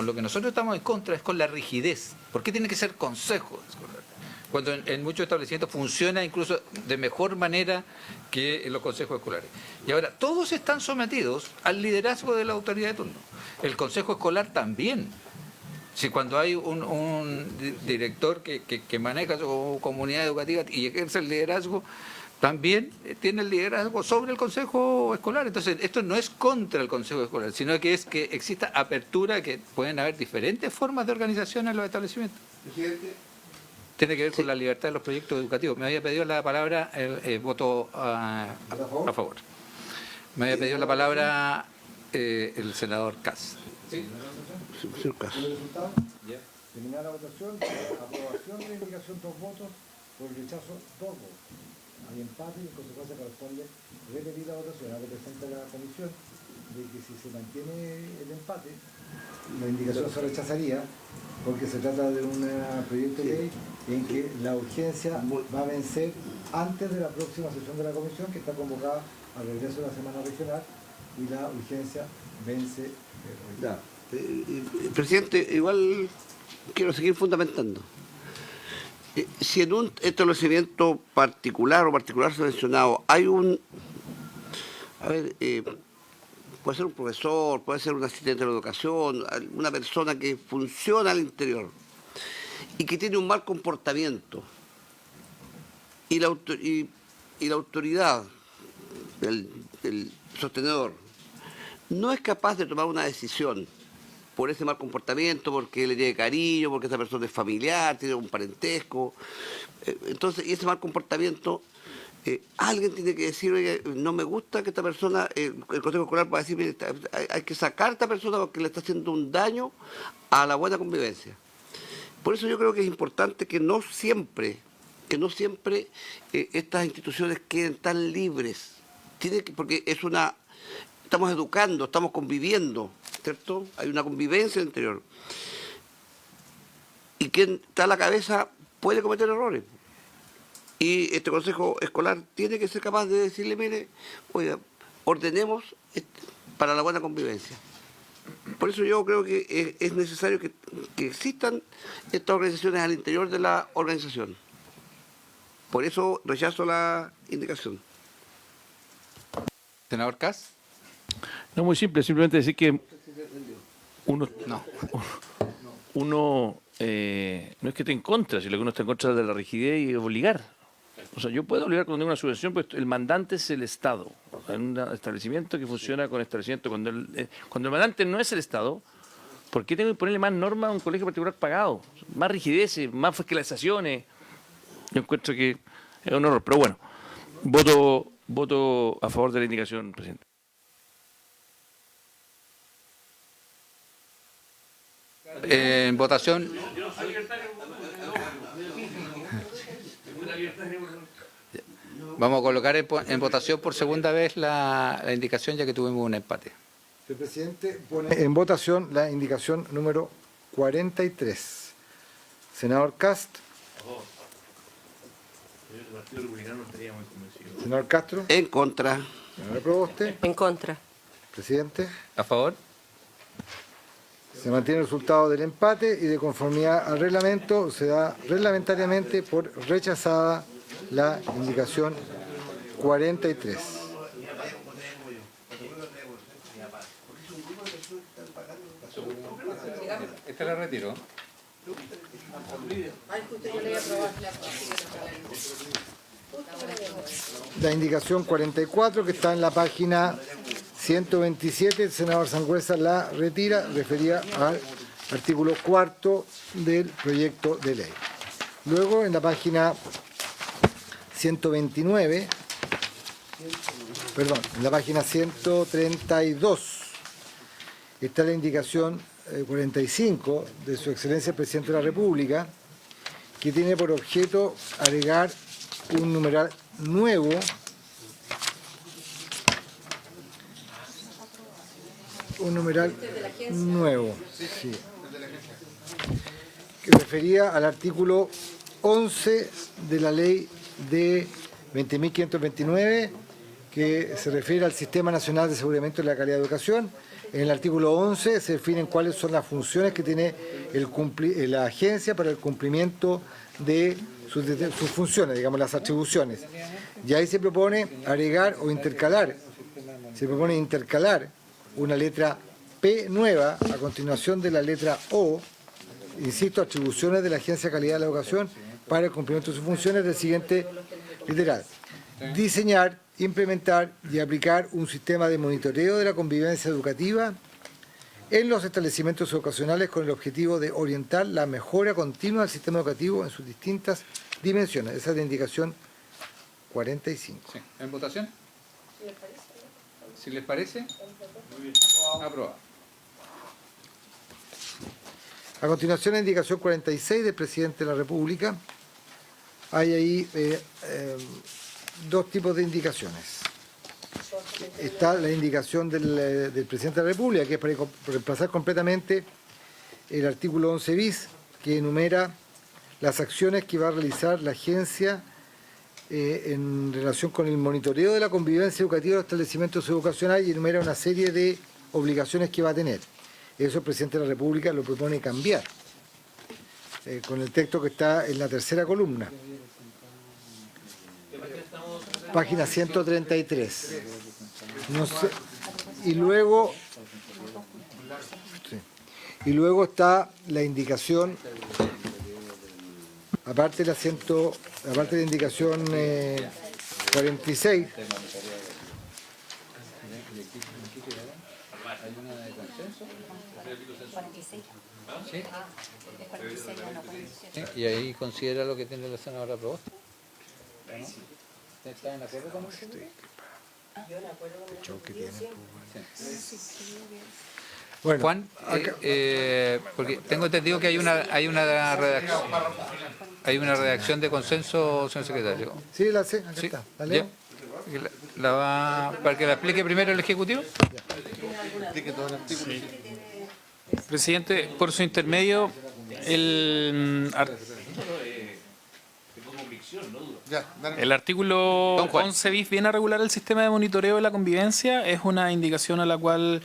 S1: lo que nosotros estamos en contra es con la rigidez. ¿Por qué tiene que ser consejo escolar? Cuando en muchos establecimientos funciona incluso de mejor manera que en los consejos escolares. Y ahora, todos están sometidos al liderazgo de la autoridad de turno. El consejo escolar también. Si cuando hay un director que maneja su comunidad educativa y ejerce el liderazgo, también tiene el liderazgo sobre el consejo escolar. Entonces, esto no es contra el consejo escolar, sino que es que exista apertura, que pueden haber diferentes formas de organización en los establecimientos.
S4: Presidente.
S1: Tiene que ver con la libertad de los proyectos educativos. Me había pedido la palabra, voto a favor. Me había pedido la palabra el senador Kass.
S2: ¿El resultado? Terminar la votación, aprobación de la indicación 2 votos, por el rechazo 2 votos. Hay empate y en consecuencia corresponde repetir la votación a representante de la comisión de que si se mantiene el empate, la indicación se rechazaría porque se trata de un proyecto de ley en que la urgencia va a vencer antes de la próxima sesión de la comisión que está convocada al regreso de la semana regional y la urgencia vence hoy.
S4: Presidente, igual quiero seguir fundamentando. Si en un establecimiento particular o particular subvencionado hay puede ser un profesor, puede ser un asistente de la educación, una persona que funciona al interior y que tiene un mal comportamiento y la autoridad del sostenedor no es capaz de tomar una decisión por ese mal comportamiento, porque le tiene cariño, porque esa persona es familiar, tiene un parentesco, entonces, y ese mal comportamiento alguien tiene que decir, oye, no me gusta que esta persona, el Consejo Escolar va a decir, mire, hay que sacar a esta persona porque le está haciendo un daño a la buena convivencia. Por eso yo creo que es importante que no siempre estas instituciones queden tan libres. Porque estamos educando, estamos conviviendo, ¿cierto? Hay una convivencia interior. Y quien está a la cabeza puede cometer errores. Y este Consejo Escolar tiene que ser capaz de decirle, mire, oiga, ordenemos para la buena convivencia. Por eso yo creo que es necesario que existan estas organizaciones al interior de la organización. Por eso rechazo la indicación.
S1: Senador Kass.
S3: No, muy simple, simplemente decir que uno no es que esté en contra, sino que uno está en contra de la rigidez y obligar. O sea, yo puedo obligar cuando hay una subvención, pues el mandante es el Estado. En un establecimiento que funciona con establecimiento, cuando el mandante no es el Estado, ¿por qué tengo que ponerle más normas a un colegio particular pagado? Más rigideces, más fiscalizaciones. Yo encuentro que es un horror, pero bueno, voto a favor de la indicación, presidente.
S1: En votación. Vamos a colocar en votación por segunda vez la indicación, ya que tuvimos un empate.
S2: El presidente pone en votación la indicación número 43. Senador Cast. Senador Castro.
S4: En contra.
S2: Senador Proboste.
S6: En contra.
S2: Presidente.
S1: ¿A favor?
S2: Se mantiene el resultado del empate y de conformidad al reglamento se da reglamentariamente por rechazada la indicación 43.
S1: Esta la retiro.
S2: La indicación 44, que está en la página 127, el senador Sangüesa la retira, refería al artículo 4 del proyecto de ley. Luego, en la página 129, en la página 132, está la indicación 45 de Su Excelencia el Presidente de la República, que tiene por objeto agregar un numeral nuevo sí, que refería al artículo 11 de la ley de 20.529, que se refiere al Sistema Nacional de Aseguramiento de la Calidad de Educación. En el artículo 11 se definen cuáles son las funciones que tiene la agencia para el cumplimiento de sus funciones, digamos, las atribuciones. Y ahí se propone agregar o intercalar, una letra P nueva a continuación de la letra O, insisto, atribuciones de la Agencia de Calidad de la Educación para el cumplimiento de sus funciones del siguiente literal. Diseñar, implementar y aplicar un sistema de monitoreo de la convivencia educativa en los establecimientos educacionales con el objetivo de orientar la mejora continua del sistema educativo en sus distintas dimensiones. Esa es la indicación 45.
S1: Sí. ¿En votación? Si les parece. Aprobado.
S2: A continuación, la indicación 46 del Presidente de la República. Hay ahí dos tipos de indicaciones. Está la indicación del Presidente de la República, que es para reemplazar completamente el artículo 11 bis, que enumera las acciones que va a realizar la agencia en relación con el monitoreo de la convivencia educativa de los establecimientos educacionales, y enumera una serie de obligaciones que va a tener. Eso el Presidente de la República lo propone cambiar con el texto que está en la tercera columna. Página 133. No sé. Y luego está la indicación, aparte de la indicación 46.
S1: Sí, y ahí considera lo que tiene la senadora Proboste. ¿Están de acuerdo con eso?
S2: Bueno,
S1: Juan, porque tengo entendido que hay una redacción de consenso, señor secretario.
S2: sí, la sé, acá
S1: Sí,
S2: está. ¿La
S1: ya.
S2: leo?
S1: Para que la explique primero el Ejecutivo.
S8: Presidente, por su intermedio, el artículo
S1: Don Juan.
S8: 11 bis viene a regular el sistema de monitoreo de la convivencia. Es una indicación a la cual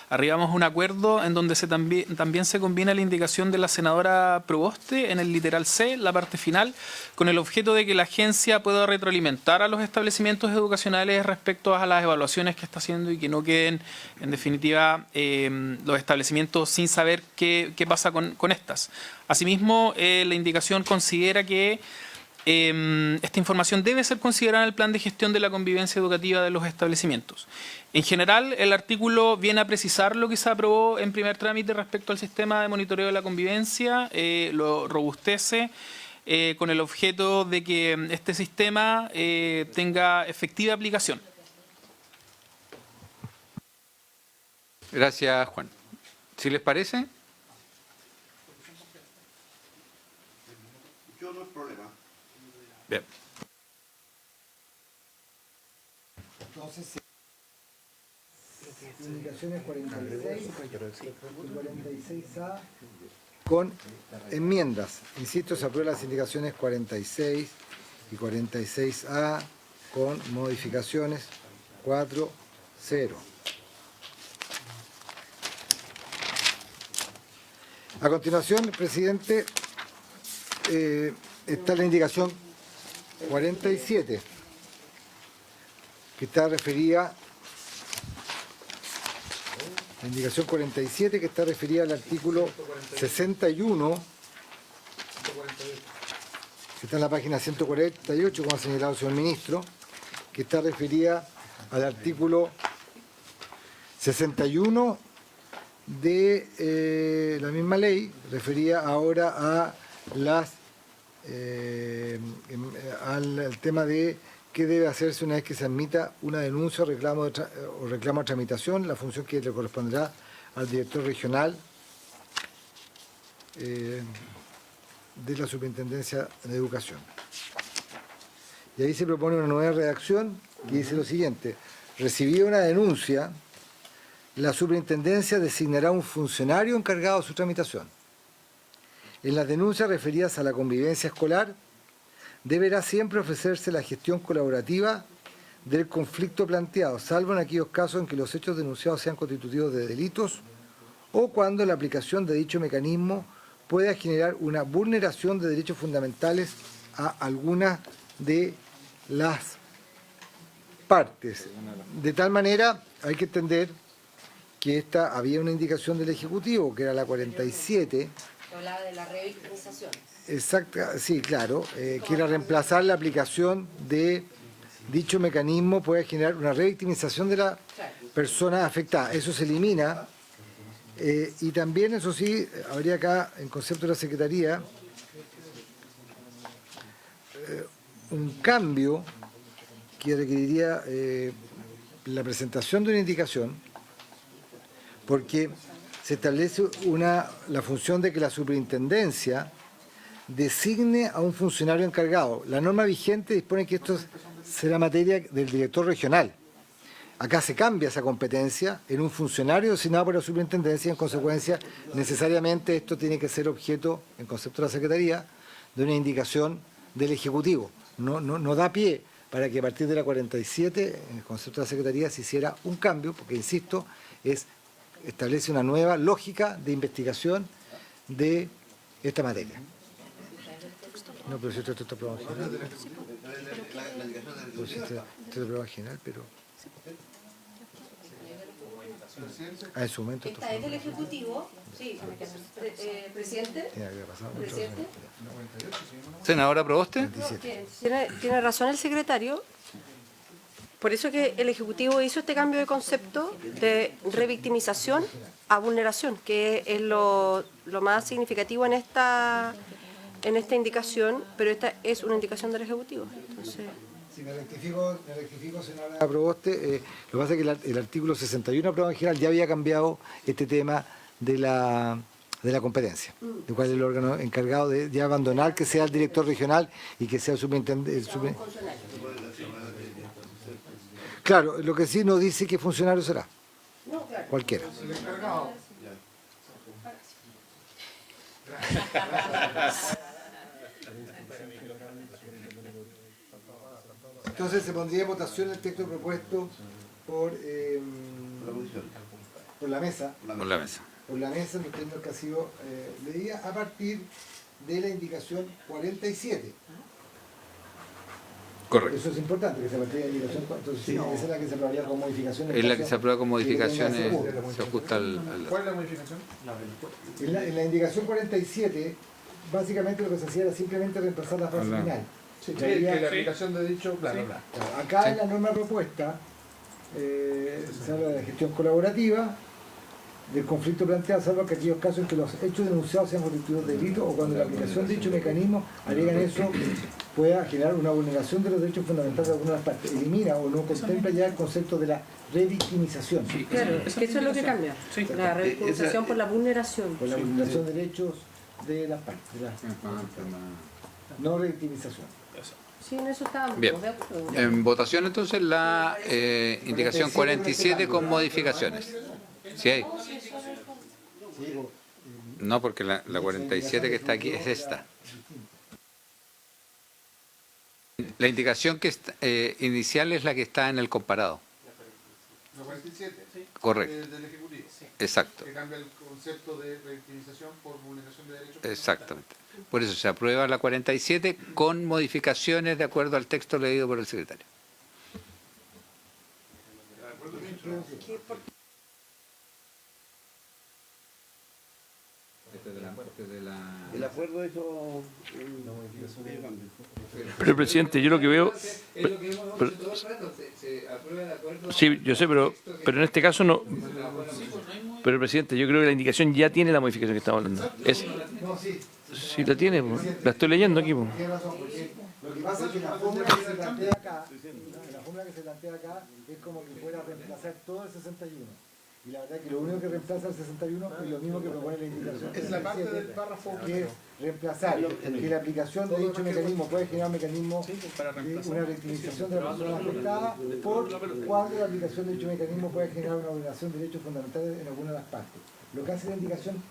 S8: arribamos a un acuerdo en donde también se combina la indicación de la senadora Proboste en el literal C, la parte final, con el objeto de que la agencia pueda retroalimentar a los establecimientos educacionales respecto a las evaluaciones que está haciendo y que no queden, en definitiva, los establecimientos sin saber qué pasa con estas. Asimismo, la indicación considera que esta información debe ser considerada en el plan de gestión de la convivencia educativa de los establecimientos. En general, el artículo viene a precisar lo que se aprobó en primer trámite respecto al sistema de monitoreo de la convivencia, lo robustece con el objeto de que este sistema tenga efectiva aplicación.
S1: Gracias, Juan. ¿Si les parece?
S4: Yo no hay problema.
S1: Bien.
S2: Entonces, indicaciones 46 y 46A con enmiendas. Insisto, se aprueban las indicaciones 46 y 46A con modificaciones 4-0. A continuación, presidente, está la indicación 47, que está referida, la indicación 47 que está referida al artículo 61, que está en la página 148, como ha señalado el señor ministro, que está referida al artículo 61 de la misma ley, referida ahora a al tema de qué debe hacerse una vez que se admita una denuncia o reclamo de tramitación, la función que le corresponderá al director regional de la Superintendencia de Educación. Y ahí se propone una nueva redacción que dice lo siguiente: recibida una denuncia, la Superintendencia designará un funcionario encargado de su tramitación. En las denuncias referidas a la convivencia escolar, deberá siempre ofrecerse la gestión colaborativa del conflicto planteado, salvo en aquellos casos en que los hechos denunciados sean constitutivos de delitos o cuando la aplicación de dicho mecanismo pueda generar una vulneración de derechos fundamentales a alguna de las partes. De tal manera, hay que entender que había una indicación del Ejecutivo, que era la 47,
S9: hablaba de la revictimización.
S2: exacta, sí, claro, que era reemplazar la aplicación de dicho mecanismo puede generar una revictimización de la persona afectada. Eso se elimina. Y también, eso sí, habría acá, en concepto de la Secretaría, un cambio que requeriría la presentación de una indicación, porque se establece la función de que la superintendencia designe a un funcionario encargado. La norma vigente dispone que esto será materia del director regional. Acá se cambia esa competencia en un funcionario designado por la superintendencia y, en consecuencia, necesariamente esto tiene que ser objeto, en concepto de la Secretaría, de una indicación del Ejecutivo. No da pie para que a partir de la 47, en el concepto de la Secretaría, se hiciera un cambio, porque, insisto, establece una nueva lógica de investigación de esta materia. No, pero si esto está aprobado en general. Pues esto es aprobado en general, pero... en su momento...
S9: Esta es del Ejecutivo, sí, presidente. Presidente.
S1: Senadora Proboste.
S6: Tiene razón el secretario. Por eso que el Ejecutivo hizo este cambio de concepto de revictimización a vulneración, que es lo más significativo en esta indicación, pero esta es una indicación del Ejecutivo. Entonces,
S2: Si me rectifico, senadora Proboste, lo que pasa es que el artículo 61 aprobado en general ya había cambiado este tema de la competencia, de cuál es el órgano encargado de ya abandonar que sea el director regional y que sea el superintendente. Claro, lo que sí no dice qué funcionario será. Cualquiera. Entonces se pondría en votación el texto propuesto por la mesa.
S1: Por la mesa.
S2: Por la mesa, en los términos que ha sido leída, a partir de la indicación 47.
S1: Correcto.
S2: Eso es importante, que se partir de la indicación. Entonces, sí, esa es la que se aprobaría con modificaciones.
S1: Es la que se aprueba con modificaciones, se ajusta al...
S10: ¿Cuál es la modificación?
S2: En la indicación 47, básicamente lo que se hacía era simplemente reemplazar la frase final.
S10: Sí, que la aplicación de dicho, bla, bla, bla.
S2: Acá en la norma propuesta se habla de la gestión colaborativa, del conflicto planteado, salvo que aquellos casos en que los hechos denunciados sean constituidos de delito o cuando la aplicación de dicho mecanismo alegan eso pueda generar una vulneración de los derechos fundamentales de alguna de las partes. Elimina o no contempla ya el concepto de la revictimización.
S9: Claro, es que eso es lo que cambia. La revictimización por la vulneración.
S2: Por la vulneración de derechos de las partes. No revictimización.
S9: Sí, en eso estábamos
S1: Bien.
S9: de acuerdo.
S1: En votación entonces la indicación 47 con modificaciones. ¿Sí hay? No, porque la 47 que está aquí es esta. La indicación que inicial es la que está en el comparado.
S5: La 47.
S1: Correcto.
S5: Del Ejecutivo.
S1: Exacto.
S5: Que cambia el concepto de revictimización por vulneración de derechos.
S1: Exactamente. Por eso se aprueba la 47 con modificaciones de acuerdo al texto leído por el secretario.
S4: El acuerdo hizo...
S3: Pero, presidente, yo lo que veo... Sí, yo sé, pero en este caso no... Pero, presidente, yo creo que la indicación ya tiene la modificación que estamos hablando. Sí, la tiene, la estoy leyendo aquí.
S2: Tiene razón, porque lo que pasa es que la fórmula que se plantea acá, es como que fuera a reemplazar todo el 61. Y la verdad es que lo único que reemplaza el 61 es lo mismo que propone la indicación.
S10: Es la parte del párrafo
S2: que es reemplazar que la aplicación de dicho mecanismo puede generar un mecanismo de una victimización de la persona afectada por cuando la aplicación de dicho mecanismo puede generar una vulneración de derechos fundamentales en alguna de las partes. Lo que hace la indicación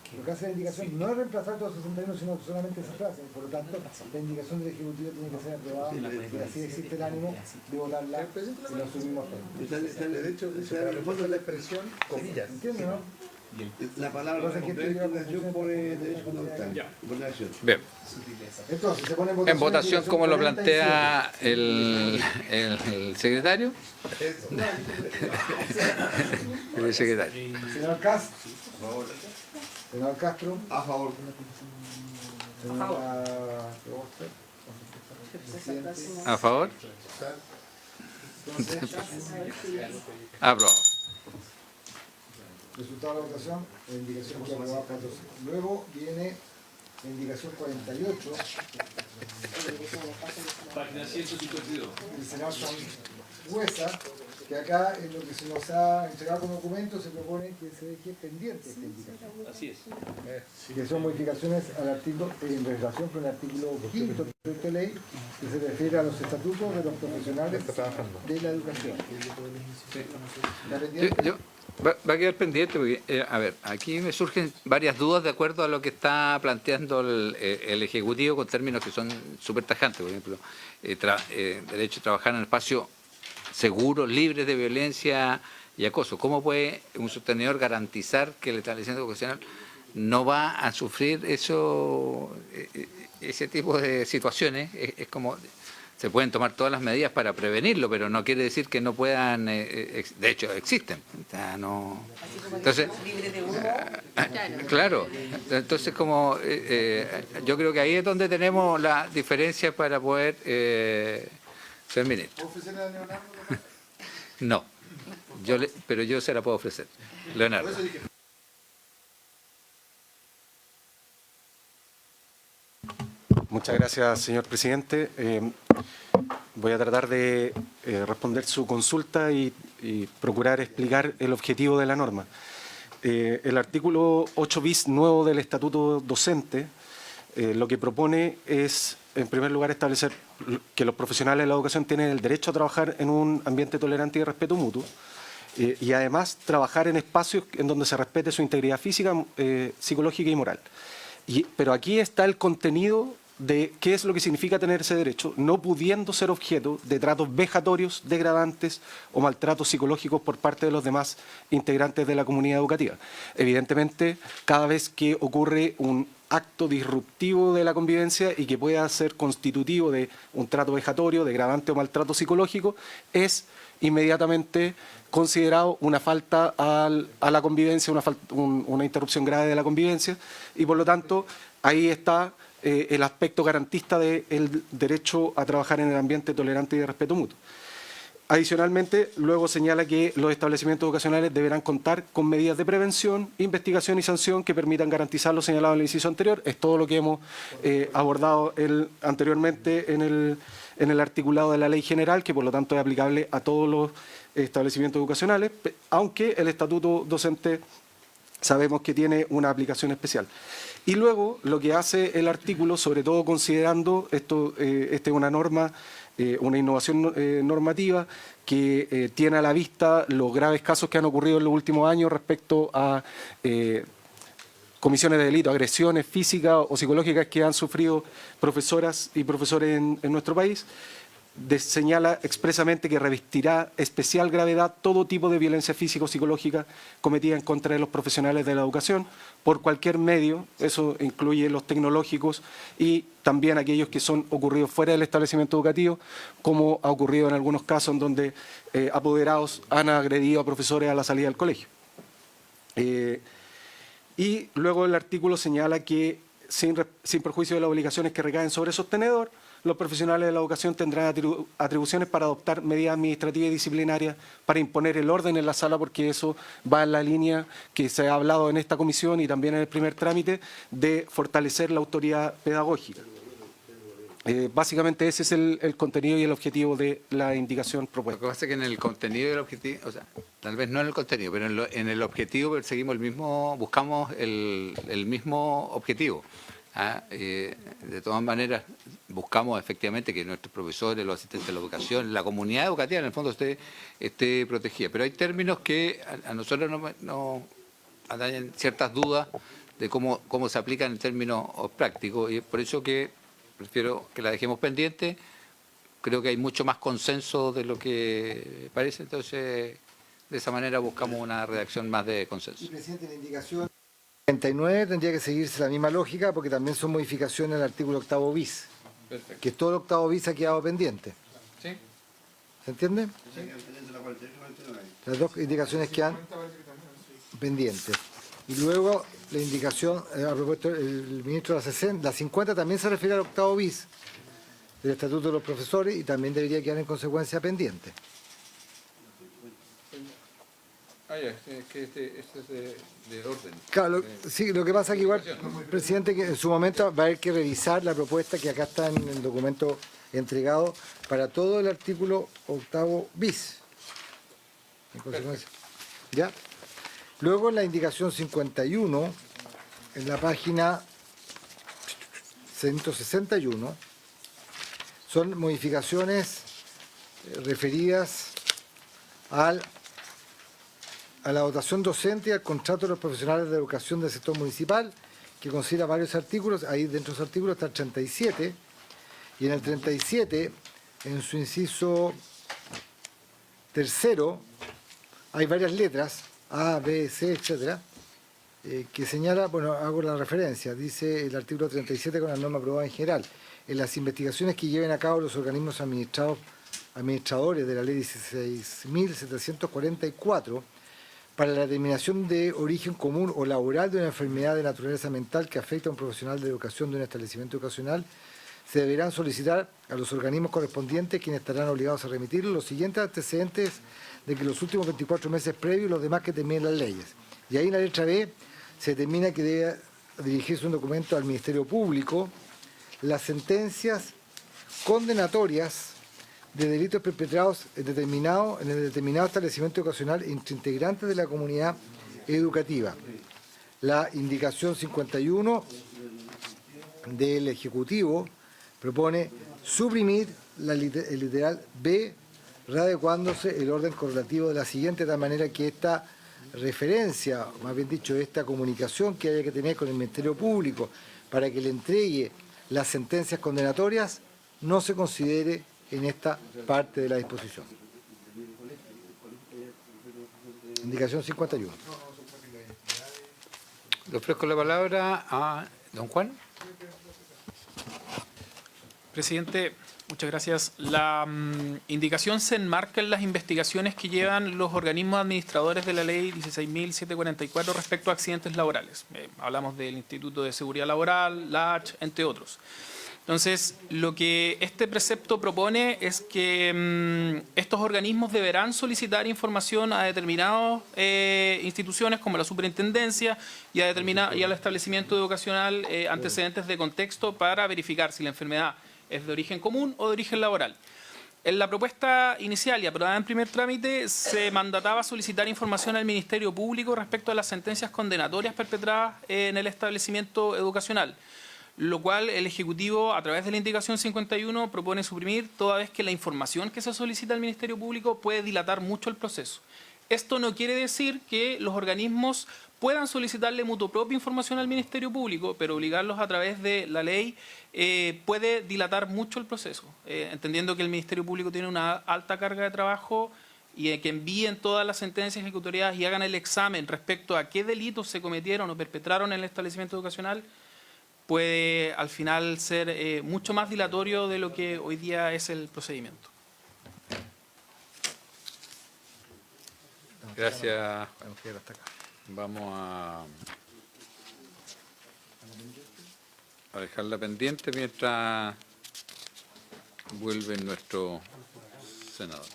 S2: no es reemplazar todo el 61, sino solamente esa frase. Por lo tanto, la indicación del Ejecutivo tiene que ser aprobada y así existe el ánimo de votarla en los mismos términos.
S10: De hecho, para el fondo de la expresión, comillas.
S2: ¿Entiendes, no?
S4: La palabra revictimización por derechos fundamentales. Vulneración.
S1: Bien.
S2: Entonces, se pone
S1: En votación como lo
S2: 47.
S1: plantea el secretario. El secretario.
S2: Señor Castro. Senador Castro.
S4: A favor.
S2: Senadora Proboste.
S1: ¿A favor?
S2: Entonces,
S1: Aprobado.
S2: resultado de la votación, la indicación que aprobada 14. Luego viene la indicación 48.
S3: Página 152.
S2: El senador Huesa, que acá en lo que se nos ha entregado como documento se propone que se deje pendiente esta indicación.
S3: Así es.
S2: Que son modificaciones al artículo, en relación con el artículo 5 del proyecto de ley, que se refiere a los estatutos de los profesionales de la educación. ¿Está pendiente?
S1: Va a quedar pendiente porque, a ver, aquí me surgen varias dudas de acuerdo a lo que está planteando el Ejecutivo con términos que son súper tajantes. Por ejemplo, derecho a trabajar en un espacio seguro, libre de violencia y acoso. ¿Cómo puede un sostenedor garantizar que el establecimiento educacional no va a sufrir ese tipo de situaciones? Es como... Se pueden tomar todas las medidas para prevenirlo, pero no quiere decir que no puedan, de hecho existen. O sea, no... Entonces, claro, entonces como yo creo que ahí es donde tenemos la diferencia para poder ser ministro.
S5: ¿Ofrecerle a Leonardo?
S1: No, pero yo se la puedo ofrecer. Leonardo.
S11: Muchas gracias, señor presidente. Voy a tratar de responder su consulta y procurar explicar el objetivo de la norma. El artículo 8 bis nuevo del Estatuto Docente lo que propone es, en primer lugar, establecer que los profesionales de la educación tienen el derecho a trabajar en un ambiente tolerante y de respeto mutuo y además trabajar en espacios en donde se respete su integridad física, psicológica y moral. Pero aquí está el contenido de qué es lo que significa tener ese derecho, no pudiendo ser objeto de tratos vejatorios, degradantes o maltratos psicológicos por parte de los demás integrantes de la comunidad educativa. Evidentemente, cada vez que ocurre un acto disruptivo de la convivencia y que pueda ser constitutivo de un trato vejatorio, degradante o maltrato psicológico, es inmediatamente considerado una falta a la convivencia, una interrupción grave de la convivencia, y por lo tanto ahí está el aspecto garantista del derecho a trabajar en el ambiente tolerante y de respeto mutuo. Adicionalmente, luego señala que los establecimientos educacionales deberán contar con medidas de prevención, investigación y sanción que permitan garantizar lo señalado en el inciso anterior. Es todo lo que hemos abordado anteriormente en el articulado de la ley general, que por lo tanto es aplicable a todos los establecimientos educacionales, aunque el estatuto docente sabemos que tiene una aplicación especial. Y luego lo que hace el artículo, sobre todo considerando esta es una norma, una innovación normativa que tiene a la vista los graves casos que han ocurrido en los últimos años respecto a comisiones de delito, agresiones físicas o psicológicas que han sufrido profesoras y profesores en nuestro país. Señala expresamente que revestirá especial gravedad todo tipo de violencia física o psicológica cometida en contra de los profesionales de la educación por cualquier medio, eso incluye los tecnológicos y también aquellos que son ocurridos fuera del establecimiento educativo, como ha ocurrido en algunos casos en donde apoderados han agredido a profesores a la salida del colegio. Y luego el artículo señala que sin perjuicio de las obligaciones que recaen sobre el sostenedor, los profesionales de la educación tendrán atribuciones para adoptar medidas administrativas y disciplinarias para imponer el orden en la sala, porque eso va en la línea que se ha hablado en esta comisión y también en el primer trámite de fortalecer la autoridad pedagógica. Básicamente ese es el contenido y el objetivo de la indicación propuesta.
S1: Lo que pasa es que en el contenido y el objetivo, o sea, tal vez no en el contenido, pero en el objetivo perseguimos buscamos el mismo objetivo. De todas maneras, buscamos efectivamente que nuestros profesores, los asistentes de la educación, la comunidad educativa en el fondo esté protegida. Pero hay términos que a nosotros nos atañen ciertas dudas de cómo se aplican en términos prácticos, y es por eso que prefiero que la dejemos pendiente. Creo que hay mucho más consenso de lo que parece, entonces de esa manera buscamos una redacción más de consenso.
S2: Y, presidente, la indicación 39 tendría que seguirse la misma lógica, porque también son modificaciones al artículo 8 bis. Perfecto. Que todo el 8 bis ha quedado pendiente. ¿Sí? ¿Se entiende? Sí. Las dos indicaciones quedan pendientes. Y luego la indicación, ha propuesto el ministro de la 50, también se refiere al 8 bis del Estatuto de los Profesores y también debería quedar en consecuencia pendiente.
S1: Es que este es de orden.
S2: Claro, sí, lo que pasa es que igual, presidente, que en su momento va a haber que revisar la propuesta que acá está en el documento entregado para todo el artículo 8 bis. En consecuencia. ¿Ya? Luego en la indicación 51, en la página 161, son modificaciones referidas a la dotación docente y al contrato de los profesionales de educación del sector municipal, que considera varios artículos. Ahí dentro de esos artículos está el 37, y en el 37, en su inciso tercero, hay varias letras, A, B, C, etcétera, que señala, bueno, hago la referencia, dice el artículo 37 con la norma aprobada en general: en las investigaciones que lleven a cabo los organismos administradores de la ley 16.744, para la determinación de origen común o laboral de una enfermedad de naturaleza mental que afecta a un profesional de educación de un establecimiento educacional, se deberán solicitar a los organismos correspondientes, quienes estarán obligados a remitir los siguientes antecedentes de que los últimos 24 meses previos y los demás que terminen las leyes. Y ahí en la letra B se determina que debe dirigirse un documento al Ministerio Público las sentencias condenatorias de delitos perpetrados en el determinado establecimiento educacional entre integrantes de la comunidad educativa. La indicación 51 del Ejecutivo propone suprimir el literal B, readecuándose el orden correlativo de la siguiente, de tal manera que esta referencia, más bien dicho, esta comunicación que haya que tener con el Ministerio Público para que le entregue las sentencias condenatorias no se considere en esta parte de la disposición. Indicación 51.
S1: Le ofrezco la palabra a don Juan.
S8: Presidente, muchas gracias. La indicación se enmarca en las investigaciones que llevan los organismos administradores de la ley 16.744 respecto a accidentes laborales. Hablamos del Instituto de Seguridad Laboral, LACH, entre otros. Entonces, lo que este precepto propone es que estos organismos deberán solicitar información a determinadas instituciones como la superintendencia y al establecimiento educacional antecedentes de contexto para verificar si la enfermedad es de origen común o de origen laboral. En la propuesta inicial y aprobada en primer trámite se mandataba solicitar información al Ministerio Público respecto a las sentencias condenatorias perpetradas en el establecimiento educacional, lo cual el Ejecutivo, a través de la indicación 51, propone suprimir, toda vez que la información que se solicita al Ministerio Público puede dilatar mucho el proceso. Esto no quiere decir que los organismos puedan solicitarle mutuo propio información al Ministerio Público, pero obligarlos a través de la ley puede dilatar mucho el proceso, entendiendo que el Ministerio Público tiene una alta carga de trabajo y que envíen todas las sentencias ejecutoriadas y hagan el examen respecto a qué delitos se cometieron o perpetraron en el establecimiento educacional, puede al final ser mucho más dilatorio de lo que hoy día es el procedimiento.
S1: Gracias. Vamos a dejarla pendiente mientras vuelve nuestro senador.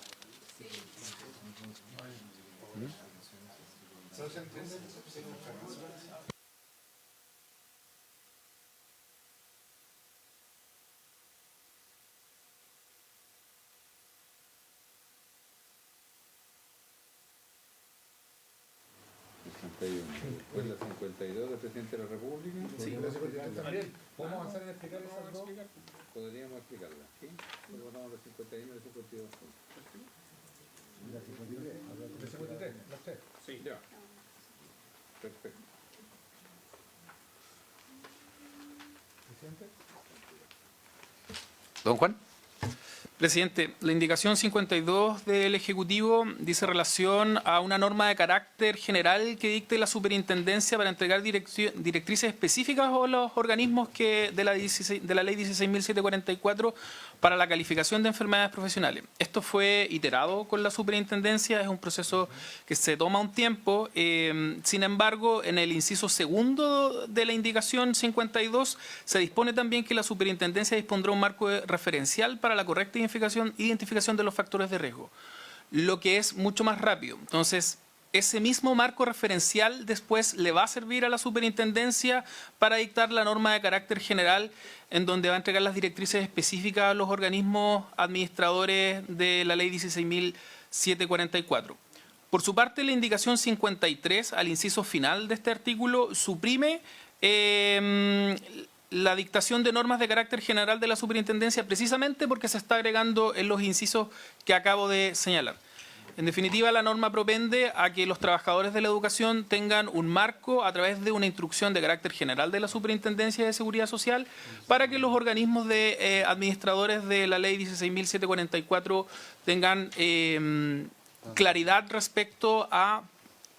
S1: Después la 52 del Presidente de la República.
S10: Sí, también. ¿Podemos avanzar en explicar esas dos?
S1: Podríamos explicarla, ¿sí? Votamos la 51 y la 52.
S10: La 53. La 53, las tres.
S1: Sí, ya. Perfecto.
S10: Presidente.
S1: Don Juan.
S8: Presidente, la indicación 52 del Ejecutivo dice relación a una norma de carácter general que dicte la superintendencia para entregar directrices específicas a los organismos de la ley 16.744 para la calificación de enfermedades profesionales. Esto fue iterado con la superintendencia, es un proceso que se toma un tiempo. Sin embargo, en el inciso segundo de la indicación 52 se dispone también que la superintendencia dispondrá un marco referencial para la correcta identificación de los factores de riesgo, lo que es mucho más rápido. Entonces, ese mismo marco referencial después le va a servir a la superintendencia para dictar la norma de carácter general en donde va a entregar las directrices específicas a los organismos administradores de la ley 16.744. Por su parte, la indicación 53 al inciso final de este artículo suprime la dictación de normas de carácter general de la superintendencia precisamente porque se está agregando en los incisos que acabo de señalar. En definitiva, la norma propende a que los trabajadores de la educación tengan un marco a través de una instrucción de carácter general de la Superintendencia de Seguridad Social para que los organismos de administradores de la ley 16.744 tengan claridad respecto a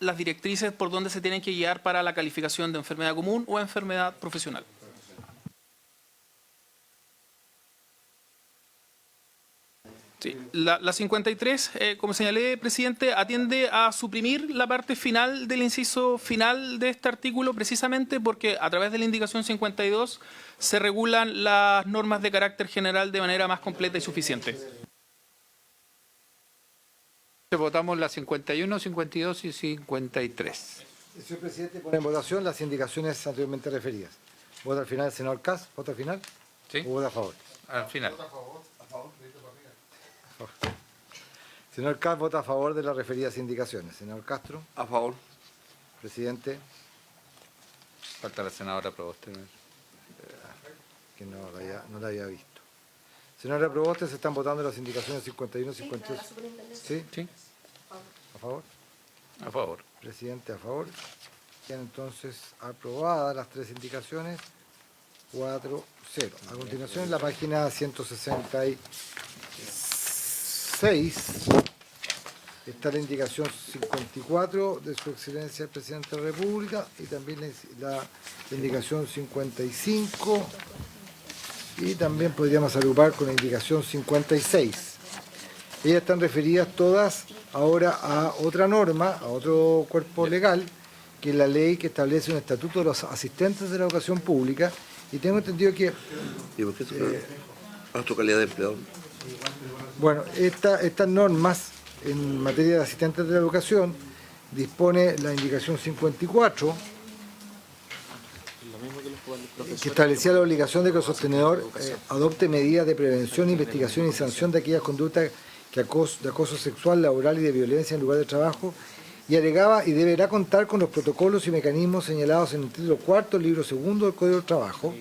S8: las directrices por donde se tienen que guiar para la calificación de enfermedad común o enfermedad profesional. Sí, la 53, como señalé, presidente, atiende a suprimir la parte final del inciso final de este artículo precisamente porque a través de la indicación 52 se regulan las normas de carácter general de manera más completa y suficiente.
S1: Votamos la 51, 52 y 53.
S2: Señor presidente, pone en votación las indicaciones anteriormente referidas. ¿Vota al final el senador Kass? ¿Vota al final?
S1: Sí.
S2: ¿O vota a favor?
S1: Al final.
S2: Señor Castro vota a favor de las referidas indicaciones. Señor Castro,
S4: A favor.
S2: presidente,
S1: Falta la senadora Proboste.
S2: que no la había visto. Señora Proboste, se están votando las indicaciones 51 y 52. ¿Sí?
S1: Sí,
S2: ¿A favor?
S1: a favor.
S2: Presidente, a favor. Quedan entonces aprobadas las tres indicaciones. 4-0. A continuación, en la página 166 está la indicación 54 de Su Excelencia el Presidente de la República y también la indicación 55 y también podríamos agrupar con la indicación 56. Ellas están referidas todas ahora a otra norma, a otro cuerpo legal, que es la ley que establece un estatuto de los asistentes de la educación pública. Y tengo entendido que,
S4: ¿Y por qué a tu calidad de empleado?
S2: bueno, estas normas en materia de asistentes de la educación dispone la indicación 54, que establecía la obligación de que el sostenedor adopte medidas de prevención, investigación y sanción de aquellas conductas de acoso sexual, laboral y de violencia en lugar de trabajo, y agregaba y deberá contar con los protocolos y mecanismos señalados en el título 4, libro 2 del Código del Trabajo.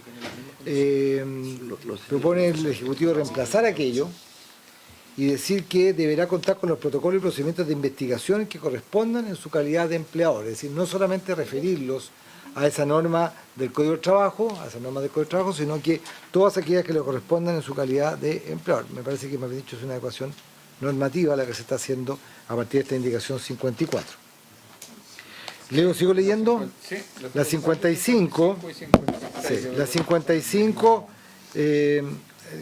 S2: Propone el Ejecutivo reemplazar aquello y decir que deberá contar con los protocolos y procedimientos de investigación que correspondan en su calidad de empleador, es decir, no solamente referirlos a esa norma del Código del Trabajo, sino que todas aquellas que le correspondan en su calidad de empleador. Me parece que, más bien dicho, es una adecuación normativa la que se está haciendo a partir de esta indicación 54. Sigo leyendo. La 55, la 55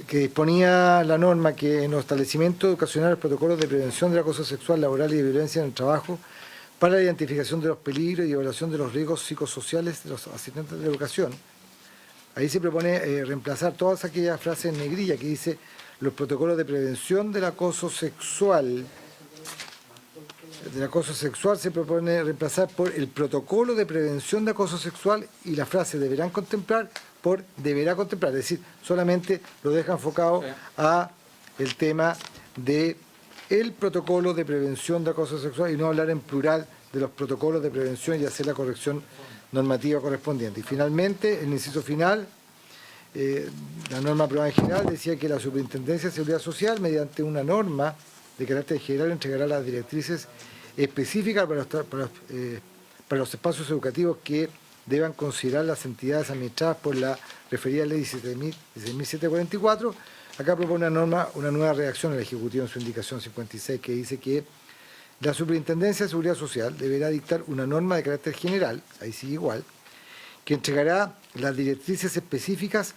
S2: que disponía la norma que en los establecimientos educacionales protocolos de prevención del acoso sexual, laboral y de violencia en el trabajo para la identificación de los peligros y evaluación de los riesgos psicosociales de los asistentes de educación. Ahí se propone reemplazar todas aquellas frases en negrilla que dice los protocolos de prevención del acoso sexual. Del acoso sexual se propone reemplazar por el protocolo de prevención de acoso sexual y la frase deberán contemplar por deberá contemplar, es decir, solamente lo deja enfocado a el tema de el protocolo de prevención de acoso sexual y no hablar en plural de los protocolos de prevención y hacer la corrección normativa correspondiente. Y finalmente, el inciso final, la norma aprobada en general decía que la Superintendencia de Seguridad Social, mediante una norma de carácter general, entregará las directrices específicas para los espacios educativos que deban considerar las entidades administradas por la referida ley 16.744. Acá propone una nueva redacción al Ejecutivo en su indicación 56 que dice que la Superintendencia de Seguridad Social deberá dictar una norma de carácter general, ahí sigue igual, que entregará las directrices específicas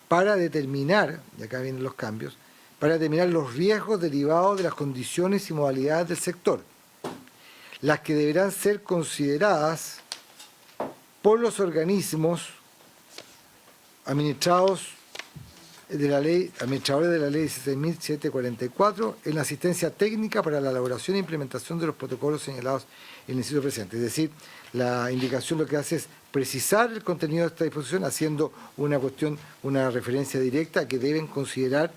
S2: para determinar, y acá vienen los cambios, para determinar los riesgos derivados de las condiciones y modalidades del sector, las que deberán ser consideradas por los organismos administradores de la ley 16.744 en la asistencia técnica para la elaboración e implementación de los protocolos señalados en el inciso presente. Es decir, la indicación lo que hace es precisar el contenido de esta disposición haciendo una referencia directa a que deben considerar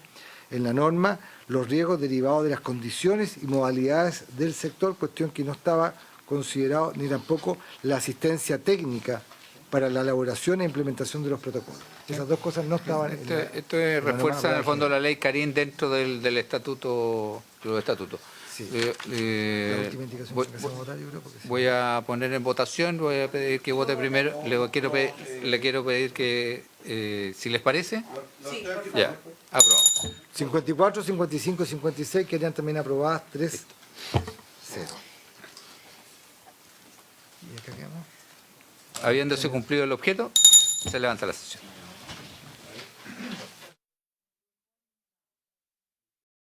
S2: en la norma los riesgos derivados de las condiciones y modalidades del sector, cuestión que no estaba considerado ni tampoco la asistencia técnica para la elaboración e implementación de los protocolos. Esas dos cosas no estaban
S1: Esto refuerza en el fondo la ley Karim dentro del estatuto, de los estatutos.
S2: Sí. La última indicación que se va a votar, yo creo, porque sí.
S1: Voy a poner en votación, voy a pedir que vote primero. Le quiero pedir que, si les parece,
S9: Sí,
S1: ya, aprobado.
S2: 54, 55 y 56 querían también aprobadas 3-0. ¿Y acá quedamos?
S1: Habiéndose cumplido el objeto, se levanta la sesión.